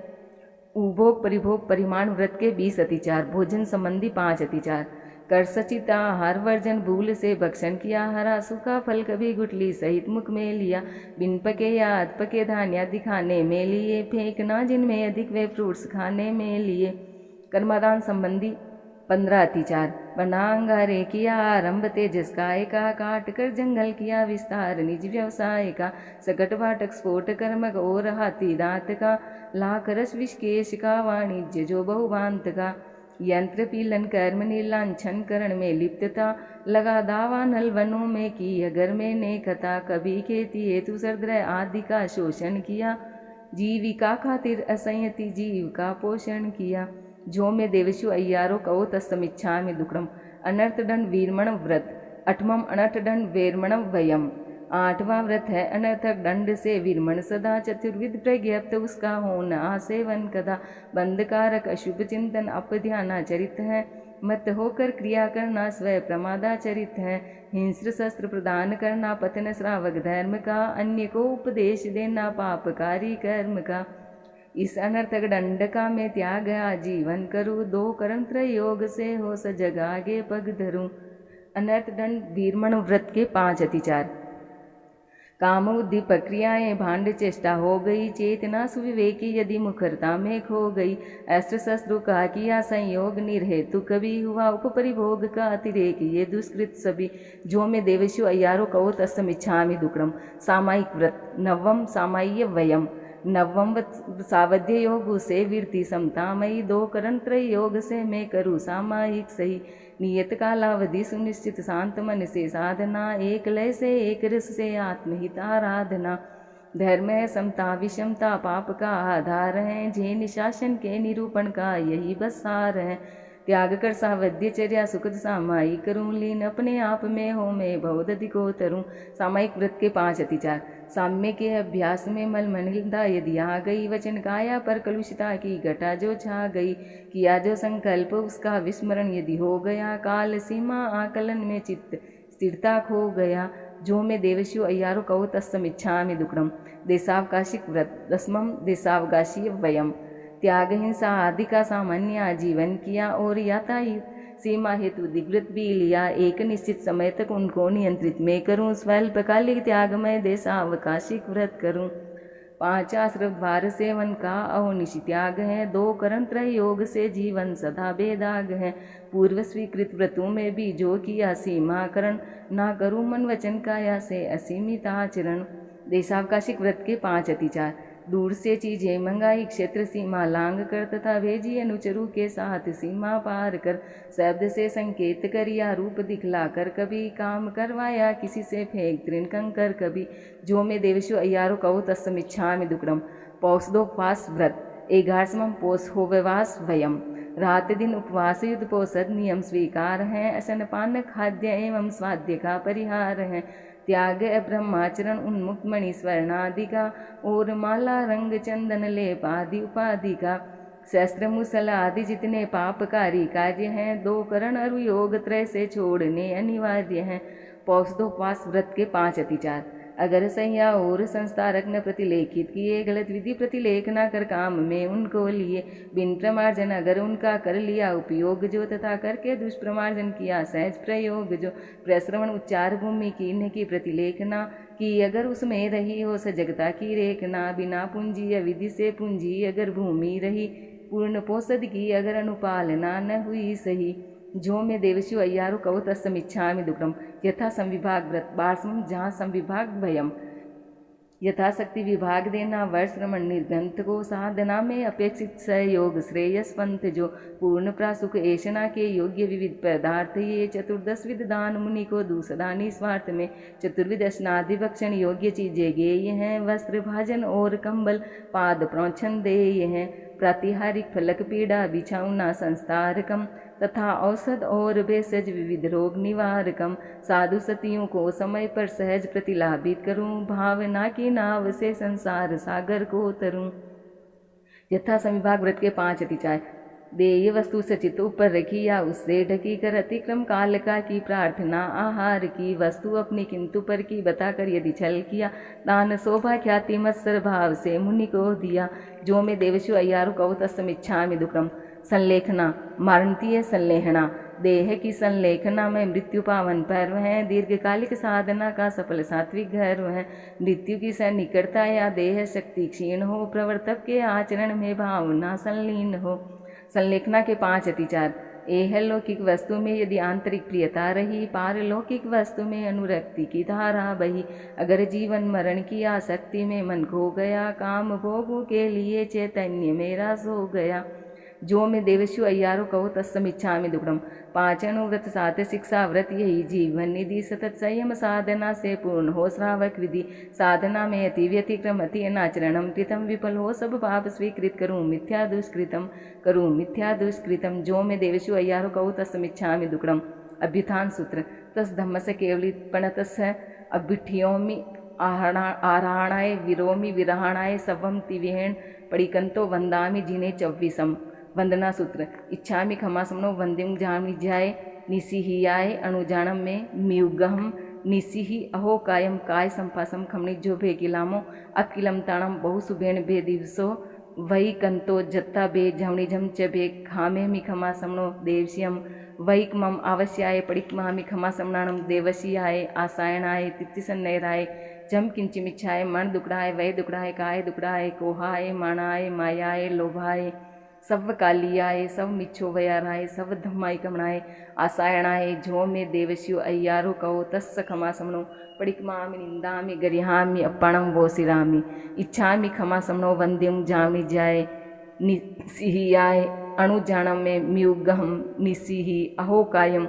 उपभोग परिभोग परिमाण व्रत के 20 अतिचार। भोजन संबंधी 5 अतिचार। कर सचित आहार वर्जन, भूल से भक्षण किया, हरा सूखा फल कभी गुठली सहित मुख में लिया। बिन पके या अध पके धान्यादि खाने में लिए, फेंकना जिनमें अधिक वे फ्रूट्स खाने में लिए। कर्मादान संबंधी 15 अतिचार। बना अंगारे किया आरंभ तेजस काय का, काट कर जंगल किया विस्तार निज व्यवसाय का। सकट वाटक स्फोट कर्मक और हाथी दांत का, लाख रस विषकेश का वाणिज्य जो बहुभांत का। यंत्र पीलन कर्म निर्लांछन करण में लिप्तता, लगा दावा नल वनों में की अगर मैंने कथा। कभी खेती हेतु सरद्रय आदि का शोषण किया, जीविका खातिर असंयति जीव का पोषण किया। जो में देवशु अय्यारो कहो तस्तमिच्छामि दुक्रम। अनर्थ दंड वीरमण व्रत। अठमम अनर्थ दंड वीरमण वयम। 8वां व्रत है अनर्थक दंड से वीरमण सदा। चतुर्विध प्रज्ञप्त उसका होना आसेवन कदा। बंधकारक अशुभ चिंतन अपध्यानाचरित है, मत होकर क्रिया करना स्वय प्रमादाचरित है। हिंस्र शस्त्र प्रदान करना पतन श्रावक धर्म का, अन्य को उपदेश देना पापकारी कर्म का। इस अनर्थक दंड का मैं त्याग आजीवन करूँ, 2 कर्म त्रयोग से हो सजग आगे पग धरूं। अनर्थ दंड वीरमण व्रत के 5 अतिचार। काम उद्दीपक क्रियाएं भांड चेष्टा हो गई, चेतना सुविवेकी यदि मुखरता में खो गई। अस्त्र शस्त्रों का किया संयोग निर्हेतु कभी, हुआ उपपरिभोग का अतिरेक ये दुष्कृत सभी। जो में देवशु अय्यारो कहो तस्तमिच्छामि दुक्रम। सामायिक व्रत। नवम सामाय्य वयम। नवम सावध्य योग से वृत्ति समतामयी, 2 करण त्रय योग से मैं करूँ सामायिक सही। नियत कालावधि सुनिश्चित शांत मन से साधना, एक लय से एक रस से आत्महित आराधना। धर्म है समता विषमता पाप का आधार है, जैन शासन के निरूपण का यही बस सार है। त्याग कर सावध्यचर्या सुखद सामायिक करूँ, लीन अपने आप में हो मैं बहुत अधिको तरूँ। सामायिक व्रत के 5 अतिचार। साम्य के अभ्यास में मल मलिनता यदि आ गई, वचन काया पर कलुषिता की घटा जो छा गई। किया जो संकल्प उसका विस्मरण यदि हो गया, काल सीमा आकलन में चित्त स्थिरता खो गया। जो में देवशु अय्यारो कहो तस्तमिच्छामि दुक्रम। देशावकाशिक व्रत। 10वां देशावकाशीय वयम। त्याग हिंसा आदि का सामान्य आजीवन किया, और यातायात सीमा हेतु दिग्व्रत भी लिया। एक निश्चित समय तक उनको नियंत्रित में करूं, स्वल्पकालिक त्याग में देशावकाशिक व्रत करूं। 5 आश्रम द्वार सेवन का अहोनिशि त्याग है, 2 करण त्रय योग से जीवन सदा बेदाग है। पूर्व स्वीकृत व्रतों में भी जो किया सीमाकरण, ना करूं मन वचन काया से असीमित आचरण। देशावकाशिक व्रत के 5 अतिचार। दूर से चीजें मंगाई क्षेत्र सीमा लांग कर, तथा भेजी अनुचरों के साथ सीमा पार कर। शब्द से संकेत कर या रूप दिखला कर, कभी काम करवाया किसी से फेंक तृण कंकर कभी। जो में देवशु अय्यारो कहो तस्तमिच्छामि दुक्रम। पौषदोपवास व्रत। 11वां पौष होववास वयम। रात दिन उपवास युद्ध पोषद नियम स्वीकार है, असन पान खाद्य एवं स्वाद्य का परिहार है। त्याग ब्रह्माचरण उन्मुक्त मणि स्वर्णादि का, और माला रंग चंदन लेप आदि उपाधि का। शस्त्र मुसल आदि जितने पापकारी कार्य हैं, 2 करण अरु योग त्रय से छोड़ने अनिवार्य हैं। पौषदोपवास व्रत के 5 अतिचार। अगर सैया और संस्तारक न प्रतिलेखित किए, गलत विधि प्रतिलेख न कर काम में उनको लिए, बिन प्रमार्जन अगर उनका कर लिया उपयोग जो, तथा करके दुष्प्रमार्जन किया सहज प्रयोग जो, प्रश्रवण उच्चार भूमि कीन्ह की प्रतिलेखना की, अगर उसमें रही हो सजगता की रेखना, बिना पूंजी या विधि से पूंजी अगर भूमि रही, पूर्ण पोषद की अगर अनुपालना न हुई सही, जो में देवस्यु अय्यारु कहो तत्समिच्छामि दुक्कड़म। यथा संविभाग व्रत बारसम जहाँ संविभाग भयम, यथाशक्ति विभाग देना वर्ष श्रमण निर्गंथ को, साधना में अपेक्षित सहयोग श्रेयस पंथ जो, पूर्ण प्रासुख ऐशना के योग्य विविध पदार्थ ये, चतुर्दश विद दान मुनि को दूसरा निस्वार्थ में, चतुर्विध स्नादि भक्षण योग्य चीजें गेय हैं, वस्त्र भाजन और कंबल पाद प्रोक्षण देय हैं, प्रातिहारिक फलक पीड़ा बिछाउना संस्तारकम, तथा औषध और भेषज विविध रोग निवारकम, साधु सतियों को समय पर सहज प्रतिलाभित करूं, भावना की नाव से संसार सागर को तरूं। यथा संविभाग व्रत के 5 अतिचाय, देय वस्तु सचित ऊपर रखी या उससे ढकी कर, अतिक्रम काल का की प्रार्थना आहार की, वस्तु अपनी किंतु पर की बताकर यदि छल किया, दान शोभा ख्याति मत्सर भाव से मुनि को दिया, जो में देवस्यु अय्यारु कहो तत्समिच्छामि दुक्कड़म। संलेखना मारणतीय संलेखना, देह की संलेखना में मृत्यु पावन पर्व है, दीर्घकालिक साधना का सफल सात्विक गर्व है, मृत्यु की सन्निकटता या देह शक्ति क्षीण हो, प्रवर्तक के आचरण में भावना संलीन हो। संलेखना के 5 अतिचार, एह लौकिक वस्तु में यदि आंतरिक प्रियता रही, पारलौकिक वस्तु में अनुरक्ति की धारा बही, अगर जीवन मरण की आसक्ति में मन खो गया, काम भोगों के लिए चैतन्य मेरा सो गया, जो में देवस्यु अय्यारु कहो तत्समिच्छामि दुक्कड़म। 5 अनुव्रत 7 शिक्षा व्रत यही जीवन निधि, सतत संयम साधना से पूर्ण हो श्रावक विधि, साधना में अति व्यतिक्रम अति अनाचरणम कृतम, विफल हो सब पाप स्वीकृत करूं मिथ्या दुष्कृतम, जो में देवस्यु अय्यारु कहो तत्समिच्छामि दुक्कड़म। अभ्युत्थान सूत्र, तस् धम्मस्य केवलिपणतस्य अभ्युठ्योमि आराणाय विरोमि विरहाणाय सवम तिवेण पड़िकंतो वंदामि जिने चव्विसम। वंदना सूत्र, इच्छामि खमासमनो वंद्यं जामि जाय निसिहियाय अणुजाणम में म्युगहम निसिहि अहो कायम काय संपासम खमणिजो भेकिलामो अकिलम ताणम बहु सुबेण भे दिवसो वही कंतो जत्ता बे झमणिझम च बे खामे मि खमासमनो देवस्यम वैक मम आवश्याय पड़िकमामि खमासमनाणम देवस्याय आसायणाय तित्तिसन्नैराय जम किंचिमिच्छाय मन दुकड़ाय वै दुकड़ाय काय दुकड़ाय कोहाय माणाय मायाय लोभाय सव कालियाय सव मिच्छो वयाराय सव धम्माय कमणाय आसायणाय, जो में देवस्यु अय्यारु कहो तस्स खमासमनो पड़िकमामि निंदामि गरिहामि अपणम वोसिरामि, इच्छामि खमासमनो वंद्यं जामि जाय निसिहियाय अणुजाणम में म्युगहम निसिहि अहो कायम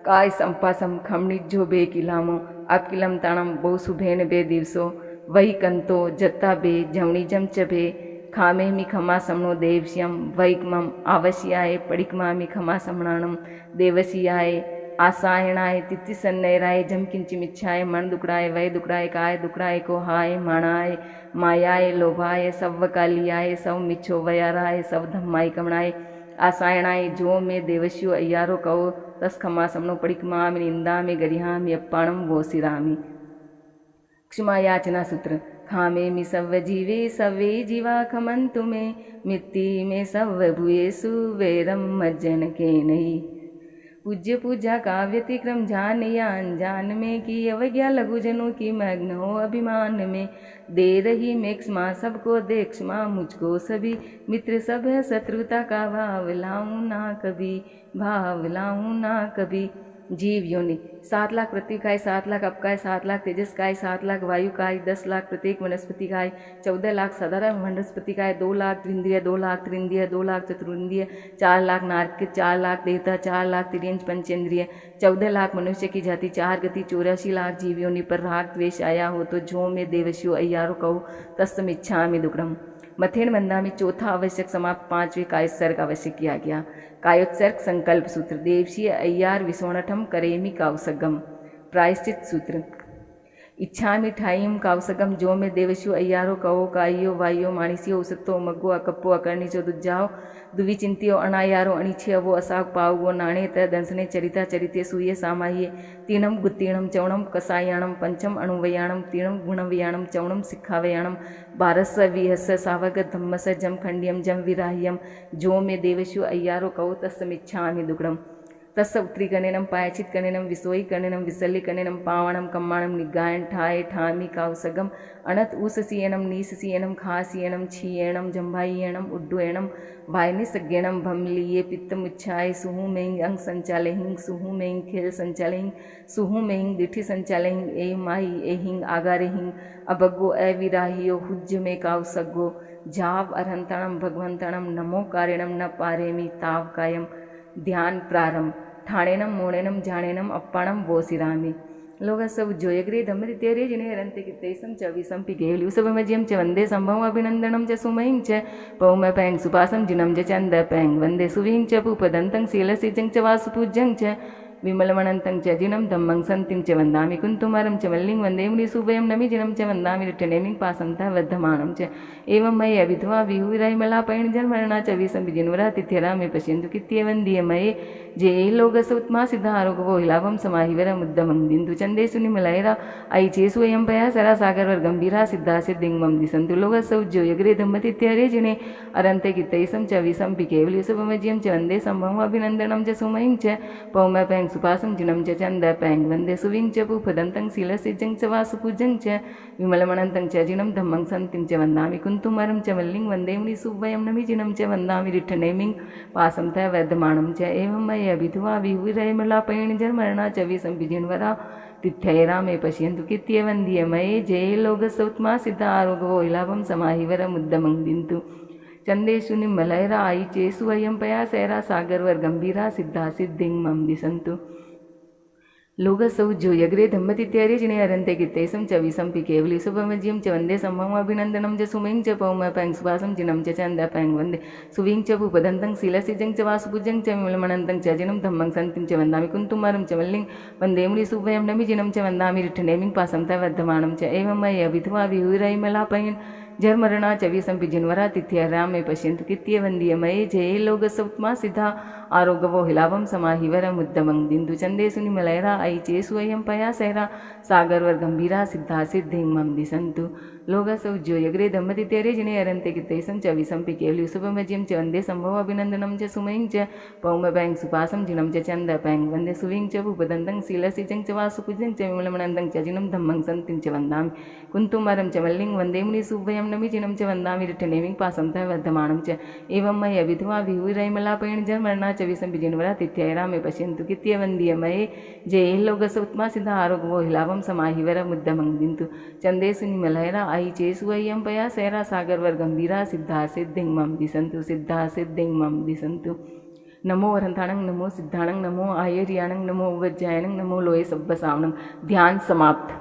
काय संपासम खमणिजो बे किलामो अकिलम ताणम बहु सुभेण बे दिवसो वही कंतो जत्ता बे झमणिजम च बे खामे मि खमासमनो देवस्यम वैकमम आवश्याय पड़िकमामि खमासमणाणम देवस्याय आसायणाय तित्तिसन्नैराय जम किंचिमिच्छाय मन दुकड़ाय वै दुकड़ाय काय दुकड़ाय कोहाय माणाय मायाय लोभाय सव कालियाय सव मिच्छो वयाराय सव धम्माय कमणाय आसायणाय, जो में देवस्यु अय्यारु कहो तस् खमासमनो पड़िकमामि निंदामि गरिहामि अपणम वोसिरामि। क्षमा याचना सूत्र, खामे मि सव जीवे सवे जीवा खमंतु में मित्ति में सव भूयेसु वैरम मज्जन के नहीं। पूज्य पूजा का व्यतिक्रम जान या अनजान में की अवज्ञा लघुजनों की मग्न हो अभिमान में, दे रही मैं क्षमा सबको दे क्षमा मुझको सभी, मित्र सब है शत्रुता का भाव लाऊं ना कभी। जीव योनि 7 लाख पृथ्वी काय 7 लाख अपकाय 7 लाख तेजस काय 7 लाख वायु काय 10 लाख प्रत्येक वनस्पति काय 14 लाख साधारण वनस्पति काय 2 लाख द्विंद्रिय 2 लाख त्रिंद्रिय 2 लाख चतुरिंद्रिय 4 लाख नारक 4 लाख देवता 4 लाख तिर्यंच पंचेंद्रिय 14 लाख मनुष्य की जाति 4 गति 84 लाख जीव योनि पर राग द्वेष आया हो तो जो में देवस्यु अय्यारु कहो तत्समिच्छामि दुक्कड़म। मथेन बंदा में चौथा आवश्यक समाप्त 5वें कायोत्सर्ग आवश्यक किया गया। कायोत्सर्ग संकल्प सूत्र, देवशीय अय्यार विस्वणठम करेमि कावसगम। प्रायश्चित सूत्र, इच्छा मिठाइम कावसगम जो में देवशु अय्यारो कहो काइयो वाइयो माणिसियो उसतो मग्गो अकप्पो अकर्णिचो दुज्जाओ दुवि चिंतियो अनायारो अणिछे वो असाग पावगो नाणे त दंसने चरिता चरिते सूये सामाये तीणम गुत्तीणम चौणम कसायाणम पंचम अणुवयाणम तीणम गुणवयाणम चौणम सिक्खावयाणम बारस विहस सावग धम्मस जम खंडियम जम विराह्यम जो में देवशु अय्यारो कहो तस्समिच्छामि दुग्धम तस् उत्तरीकरणम पायचित करणम विसोई करणम विसल्लीकरणम पावणम कम्माणम निगायन ठाए ठामी कावसगम अनत ऊससीयनम नीससीयनम खासीयनम छीयणम जम्भाईयणम उड्डुयणम वायनिसज्ञणम भमलीये पित्तमुच्छाय सुहु मेंग अंग संचालहिंग सुहु मेंग खेल संचालहिंग सुहु मेंग दिठी संचालहिंग ए माही एहिंग आगारेहिंग अबग्गो अविराहियो हुज्ज में कावसगो जाव अरहंतणम भगवंतणम नमो कारिणम न पारेमी ताव कायम ध्यान प्रारंभ ठाणेनम मोणेनम जाणेनम अप्पाणम वोसिरामि लोग सब जोयग्रे धम्मदित्यरे जिने रंते कितेसम च विसम पिगेलु सब मजियम च वंदे संभव अभिनंदनम च सुमयिं च पौम पैंग सुपासम जिनम च चंद पैंग वंदे सुविं च पुपदंतं शीलसिजं च वासुपूज्यं च विमलमणंतं च जिनं धम्मं संतिं च वन्दामि कुन्तुमरं च वल्लिं वन्दे मुनिसुभयं नमि जिनं च वन्दामि रिट्टनेमिं पासंतः वर्धमानं च एवं मयि विधवा विहुरैमलापैणजन्मरणा च विसंविजिन्वरा तिथ्यरा मे पश्यन्तु कित्येवन्दीय मये जे लोगसुत्मा सिद्धारोगवो हिलाभं समाहिवर मुद्दमं दिन्तु चन्देषु निमलैरा ऐ चेषु अयं पया सरा सागरवर गंभीरा सिद्धा सिद्धिंगमं दिसन्तु लोगसौ ज्योयग्रे धम्मतिथ्यरे जिने अरन्ते कित्तैसं च विसं पिकेवलि सुभमज्यं च वन्दे सम्भवं अभिनन्दनं च सुमयिं च पौम पैंग सुपासं जिनं च चन्द पैंग वन्दे सुविं च पुपदन्तं शीलसिजं च वासुपूजं च विमलमणन्तं च जिनं धम्मं सन्तिं च वन्दामि कुन्तुमरं च वल्लिं वन्दे मुनिसुभयं नमि जिनं च वन्दामि रिट्ठनेमिं पासं तः वर्धमानं च एवं मयि विधवा विहुरैमलापैणजन्मरणा च विसंविजिन्वरा तिथ्यैरा मे पश्यन्तु कित्येवन्दीय मये जे लोगसौत्मा सिद्धा आरोगवो हिलाभं समाहिवर मुद्दमं दिन्तु चंदेषु निम्मलैरा आई चेषु अयं पया सैरा सागरवर गंभीरा सिद्धा सिद्धिं मम दिसन्तु लोगसौ ज्योयग्रे धम्मतिथ्यरे जिने अरन्ते कित्तैसं च विसं पिकेवलि सुभमज्यं च वन्दे सम्भवं अभिनन्दनं च सुमयिं च पौम पैंग सुभासं जिनं च चन्द पैंग वन्दे सुविं च पुपदन्तं शीलसिजं च वासुपूजं च विमलमणन्तं च जिनं धम्मं सन्तिं च वन्दामि कुन्तुमरं च वल्लिं वन्दे मुनिसुभयं नमि जिनं च वन्दामि रिट्ठनेमिं पासं तः वर्धमानं च एवं मयि विधवा विहुरैमलापैण जन्मरणा च विसंविजिन्वरा तिथ्यरा मे पश्यन्तु कित्येवन्दीय मये जे लोगसौत्मा सिद्धा आरोगवो हिलाभं समाहिवर मुद्दमं दिन्तु चन्देषु निमलैरा ऐ चेषु अयं पया सैरा सागरवर गंभीरा सिद्धा सिद्धिं मम दिसन्तु लोगसौ ज्योयग्रे धम्मतिथ्यरे जिने अरन्ते कित्तैसं च विसं पिकेवलि सुभमज्यं च वन्दे सम्भव अभिनन्दनं च सुमयिं च पौम पैंग सुपासं जिनं च चन्द पैंग वन्दे सुविं च पुपदन्तं शीलसिजं च वासुपूजं च विमलमणन्तं च जिनं धम्मं सन्तिं च वन्दामि कुन्तुमरं च वल्लिं वन्दे मुनिसुभयं नमि जिनं च वन्दामि रिट्ठनेमिं पासं तः वर्धमानं च एवं मयि विधवा विहुरैमलापैणजन्मरणा च विसंविजिन्वरा तिथ्यैरा मे पश्यन्तु कित्येवन्दीय मये जे लोगसौत्मा सिद्धा आरोगवो हिलाभं समाहिवर मुद्दमं दिन्तु चन्देषु निमलैरा आई चेषु अयं पया सैरा सागरवर गंभीरा सिद्धा सिद्धिं मम दिसन्तु सिद्धा सिद्धिं मम दिसन्तु नमो अरहंताणं नमो सिद्धाणं नमो आयर्याणं नमो वज्रायणं नमो लोये सब्बसावणं ध्यान समाप्त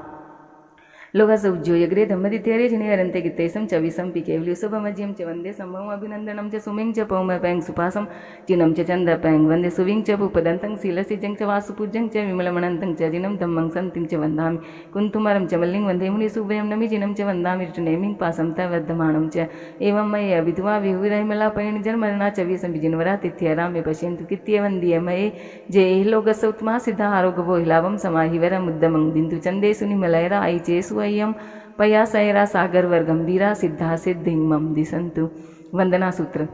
लोगसौ ज्योयग्रे धम्मतिथ्यरे जिने अरन्ते कित्तैसं च विसं पिकेवलि सुभमज्यं च वन्दे सम्भवं अभिनन्दनं च सुमयिं च पौम पैंग सुपासं जिनं च चन्द पैंग वन्दे सुविं च पुपदन्तं शीलसिजं च वासुपूज्यं च विमलमणन्तं च जिनं धम्मं सन्तिं च वन्दामि कुन्तुमरं च वल्लिं वन्दे मुनिसुभयं नमि जिनं च वन्दामि रिट्ठनेमिं पासं तः वर्धमानं च एवं मयि विधवा विहुरैमलापैणजन्मरणा च विसंविजिन्वरा तिथ्यरा मे पश्यन्तु कित्येवन्दीय मये जे लोगसौत्मा सिद्धा आरोगवो हिलाभं समाहिवर मुद्दमं दिन्तु चन्देषु निमलैरा ऐ चेषु अयं पया सैरा सागरवर गंभीरा सिद्धा सिद्धिं मम दिसन्तु वंदना सूत्र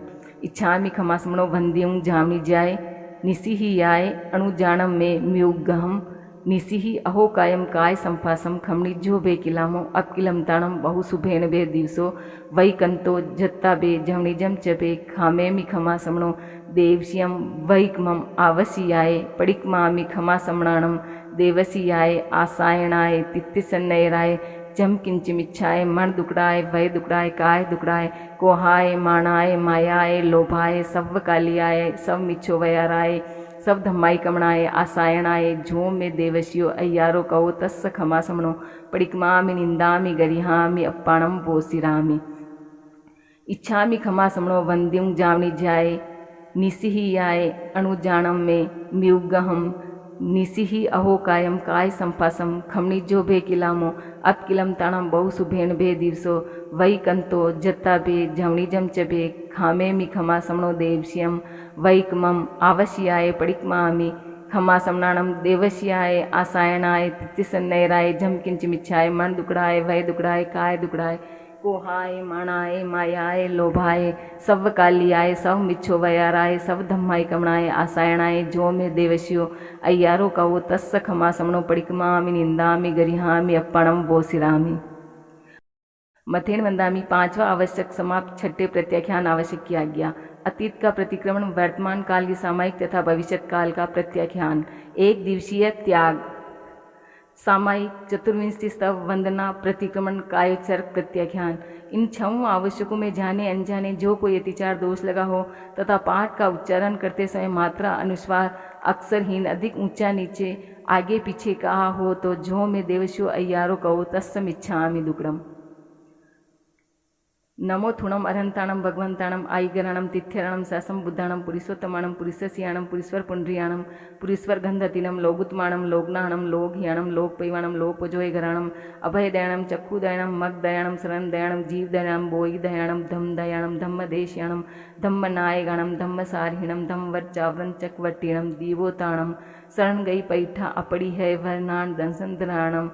इच्छामि खमास्मणो वन्द्यं जामि जाय निसिहि याय अणुजाणं मे म्युग्गहं निसिहि अहो कायम काय संफासम खमणिज्जो बे किलामो अपकिलम ताणम बहु सुभेन बे दिवसो वैकंतो जत्ता बे जवणिजम च बे खामेमि खमा समणो देवश्यम वैकमम आवसियाय पडिकमामि खमा समणाणम देवसियाय आसायणाय तित्तिसन्नयराय जम किंचिमिच्छाय मण दुकड़ाय वय दुकड़ाय काय दुकड़ाय कोहाय माणाय मायाय लोभाय सव कालियाय सब मिच्छो वयाराय सब धम्माई कमणाय आसायणाय झोम में देवशियो अय्यारो कहो तस्स खमा समणो पडिकमामि निंदामि गरिहामि अप्पाणम पोसिरामि इच्छामि खमा समणो वंद्युं जावनि जाय निसिहि याय अणुजाणम में म्युगहम निसिहि अहो कायम काय संपासम खमणिजो भे किलामो अत किलम ताणम बहु सुभेन भे दिवसो वही कंतो जत्ता भे झवणिजम च भे खामे मी खमा समणो देवश्यम वैकमम आवश्याय पडिकमामि खमा समनाणम देवश्याय आसायनाय तितिसन्नैराय झम किंचिमिच्छाय मन दुकड़ाय वह दुकड़ाय काय दुकड़ाय कोहाय माणाय मायाय लोभाय सव कालियाय सव मिच्छो वयाराय सव धम्माय कमणाय आसायणाय जो में देवश्यो अय्यारो कवो तस्स खमा समणो पडिकमामि निंदामि गरिहामि अपणम बोसिरामि। मथेन वंदामि पांचवा आवश्यक समाप्त, छठे प्रत्याख्यान आवश्यक किया गया। अतीत का प्रतिक्रमण, वर्तमान काल की सामायिक तथा भविष्यत काल का प्रत्याख्यान। एक दिवसीय त्याग, सामायिक, चतुर्विंशी स्तव, वंदना, प्रतिक्रमण, कायोच्चर्क, प्रत्याख्यान। इन छहों आवश्यकों में जाने अनजाने जो कोई अतिचार दोष लगा हो तथा पाठ का उच्चारण करते समय मात्रा अनुस्वार अक्षरहीन अधिक ऊंचा नीचे आगे पीछे कहा हो तो जो में देवशो अय्यारो कहो तस्सम इच्छामि दुक्कडम। नमो थुणम अरहंताणम भगवंताणम आईगराणम तिथ्यरणम ससम बुद्धाणम पुरीषोत्तमाणम पुरीषस्याणम पुरीश्वर पुंड्रियाणम पुरीश्वर गंधतिनम लोगुत्माणम लोगनाणम लोकह्याणम लोकपैवाणम लोकपजोयगराणम अभयदयाणम चक्षुदयाणम मगदयाणम शरणदयाणम जीवदयाणम बोईदयाणम धम्मदयाणम धम्मदेश्याणम धम्मनायगाणम धम्मसारिणम धम्मवर्चावरण चकवटीणम दीवोताणम शरण गई पैठा अपड़ी है वरनाण दंसंधराणम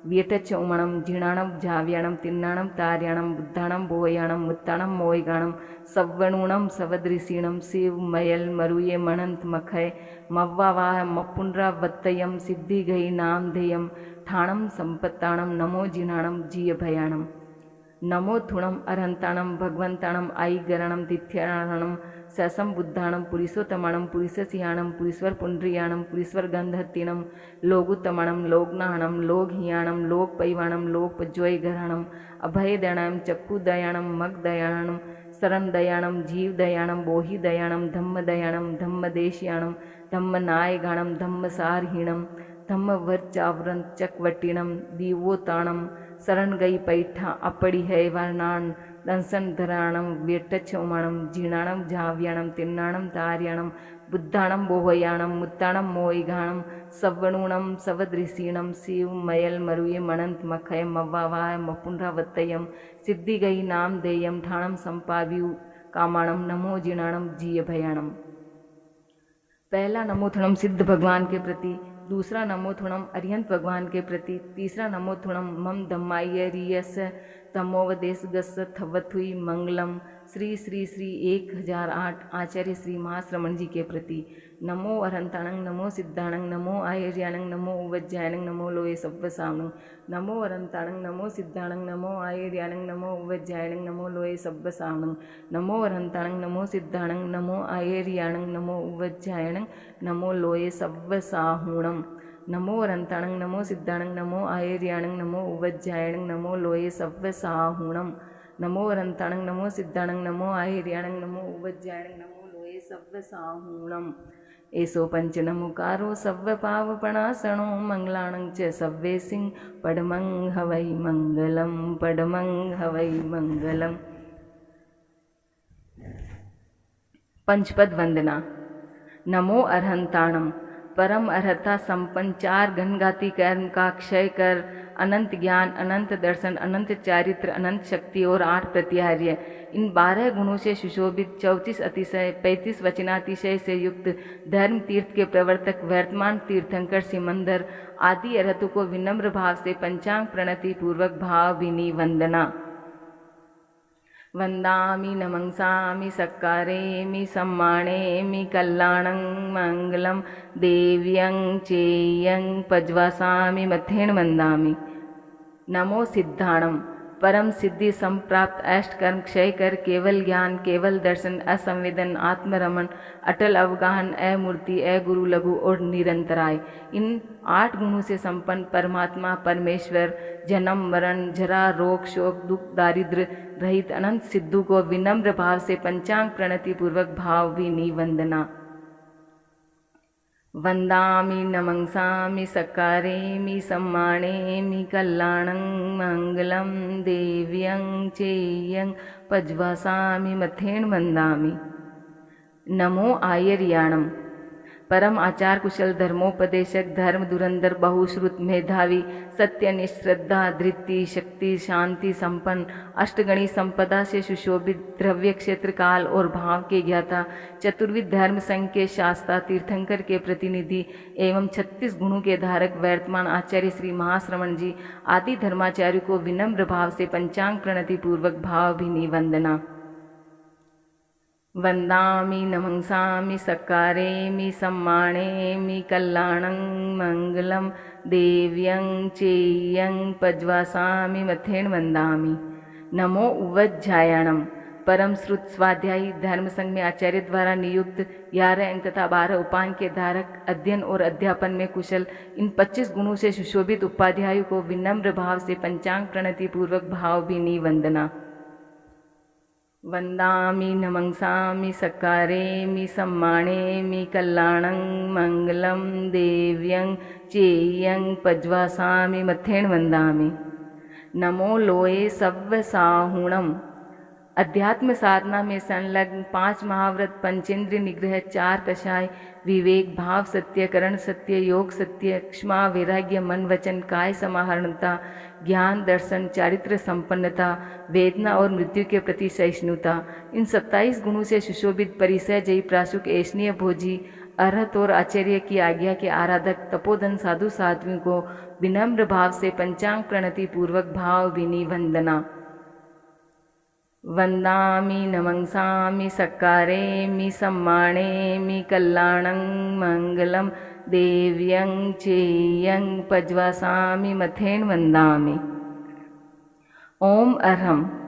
वियटच उमणम जीर्णाणम जाव्याणम तिन्नाणम तार्याणम बुद्धाणम बोयाणम मुत्ताणम मोयगाणम सव्वणूणम सवदृषीणम शिव मयल मरुये मणंत मखय मव्वावाह मपुंड्रा वत्तयम सिद्धि गई नाम धेयम ठाणम संपत्ताणम नमो जिनाणम जीय भयाणम। नमो थुणम अरहंताणम भगवंताणम आईगरणम तिथ्याणम ससम बुद्धाणम पुरीषोत्तमाणम पुरीषसियाणम पुरीश्वर पुंड्रियाणम पुरीश्वर गंधत्तिणम लोगुत्तमाणम लोकनाहणम लोकहियाणम लोकपैवाणम लोकपज्वयगरणम अभयदयाणम चक्षुदयाणम मगदयाणम शरणदयाणम जीवदयाणम बोहिदयाणम धम्मदयाणम धम्मदेश्याणम धम्मनायगाणम धम्मसारहीणम धम्मवर्चावरण चकवटीणम दीवोताणम शरण गई पैठा अपड़ी है वर्णाण दंसन धराणम वेटच उमाणम जीर्णाणम जाव्याणम तिन्नाणम तार्याणम बुद्धाणम बोहयाणम मुत्ताणम मोयगाणम सव्वणूणम सवदृषीणम शिव मयल मरुये मणंत मखय मव्वावाय मपुंड्रावत्तयम सिद्धि गई नाम देयम ठाणम संपाव्यु कामाणम नमो जिणाणम जीय भयाणम। पहला नमोथुणम सिद्ध भगवान के प्रति, दूसरा नमोथुणम अरिहंत भगवान के प्रति, तीसरा नमोथुणम मम धम्मायरियस तमोवदेश गस्स थवथुई मंगलम श्री श्री श्री 1008 आचार्य श्री महाश्रमण जी के प्रति। नमो अरहंताणं नमो सिद्धाणं नमो आयर्याणं नमो उवज्जायणं नमो लोये सव्वसावणं। नमो अरहंताणं नमो सिद्धाणं नमो आयर्याणं नमो उवज्जायणं नमो लोये सव्वसावणं। नमो अरहंताणं नमो सिद्धाणं नमो आयर्याणं नमो उवज्जायणं नमो लोये सव्वसाहुणं। नमो अरहंताणं नमो सिद्धाणं नमो आयर्याणं नमो उवज्जायणं नमो लोये सव्वसाहुणं। नमो अरहंताणं नमो सिद्धाणं नमो आयर्याणं नमो उवज्जायणं नमो लोये सव्वसाहुणं। एसो पंचनमुकारो सव्वपावपणासणो मंगलाणं च सव्वेसिं पडमं हवै मंगलम पडमं हवै मंगलम। पंचपद वंदना। नमो अरहंताणं परम अर्हता संपन्न, चार घनघाती कर्म का क्षय कर, अनंत ज्ञान, अनंत दर्शन, अनंत चारित्र, अनंत शक्ति और 8 प्रत्याहार्य, इन 12 गुणों से सुशोभित, 34 अतिशय, 35 वचनातिशय से युक्त, धर्म तीर्थ के प्रवर्तक, वर्तमान तीर्थंकर सिमंदर आदि अरहतों को विनम्र भाव से पंचांग प्रणति पूर्वक भाव विनी वंदना। वंदामि नमंसामि सक्कारेमि सम्मानेमि कल्याणं मंगलम देव्यं चेयं पज्वासामि मथेन वंदामि। नमो सिद्धाणं परम सिद्धि संप्राप्त, अष्ट कर्म क्षय कर, केवल ज्ञान, केवल दर्शन, असंवेदन, आत्मरमण, अटल अवगाहन, अमूर्ति, अगुरु लघु और निरंतराय, इन 8 गुणों से संपन्न परमात्मा परमेश्वर, जन्म मरण जरा रोग शोक दुख दारिद्र रहित अनंत सिद्धू को विनम्र भाव से पंचांग प्रणति पूर्वक भाव विनी वंदना। वंदामि नमंसामि सक्कारेमि सम्मानेमि कल्याणं मंगलम देव्यं चेयं पज्वासामि मथेन वंदामि। नमो आयर्याणं परम आचार कुशल धर्मोपदेशक धर्म धुरंधर बहुश्रुत मेधावी सत्यनिष्ठ श्रद्धा धृति शक्ति शांति संपन्न अष्टगणी संपदा से सुशोभित द्रव्य क्षेत्र काल और भाव के ज्ञाता चतुर्विध धर्म संघ के शास्ता तीर्थंकर के प्रतिनिधि एवं 36 गुणों के धारक वर्तमान आचार्य श्री महाश्रवण जी आदि धर्माचार्य को विनम्र भाव से पंचांग प्रणति पूर्वक भावभीनी वंदना। वंदामि नमंसामि सकारेमि सम्मानेमि कल्याणं मंगलं देव्यं चेयं पज्वासामि मथेन वंदामि। नमो उवज्जायणम। परम श्रुत स्वाध्यायी धर्म संघ में आचार्य द्वारा नियुक्त 11 अंक तथा 12 उपान के धारक अध्ययन और अध्यापन में कुशल इन 25 गुणों से सुशोभित उपाध्यायु को विनम्र भाव से पंचांग प्रणति पूर्वक भावभीनी वंदना। वंदामि नमंसामि सकारेमि सम्मानेमि कल्याणं मंगलं देव्यं चेयं पज्वासामि मथेन वंदामि। नमो लोये सव्वसाहुणम। अध्यात्म साधना में संलग्न 5 महाव्रत पंचेंद्रिय निग्रह 4 कषाय विवेक भाव सत्य करण सत्य योग सत्य क्षमा वैराग्य मन वचन काय समाहरणता ज्ञान दर्शन चारित्र संपन्नता वेदना और मृत्यु के प्रति सहिष्णुता इन 27 गुणों से सुशोभित परिसय जयी प्राशुक ऐष्णीय भोजी अरहत और आचार्य की आज्ञा के आराधक तपोधन साधु साध्वी को विनम्र भाव से पंचांग प्रणति पूर्वक भावभीनी वंदना। वंदामि नमंसामि सकारेमि सम्मानेमि कल्याणं मंगलं देव्यं चेयं पज्वासामि मथेन वंदामि। ओम अरहम।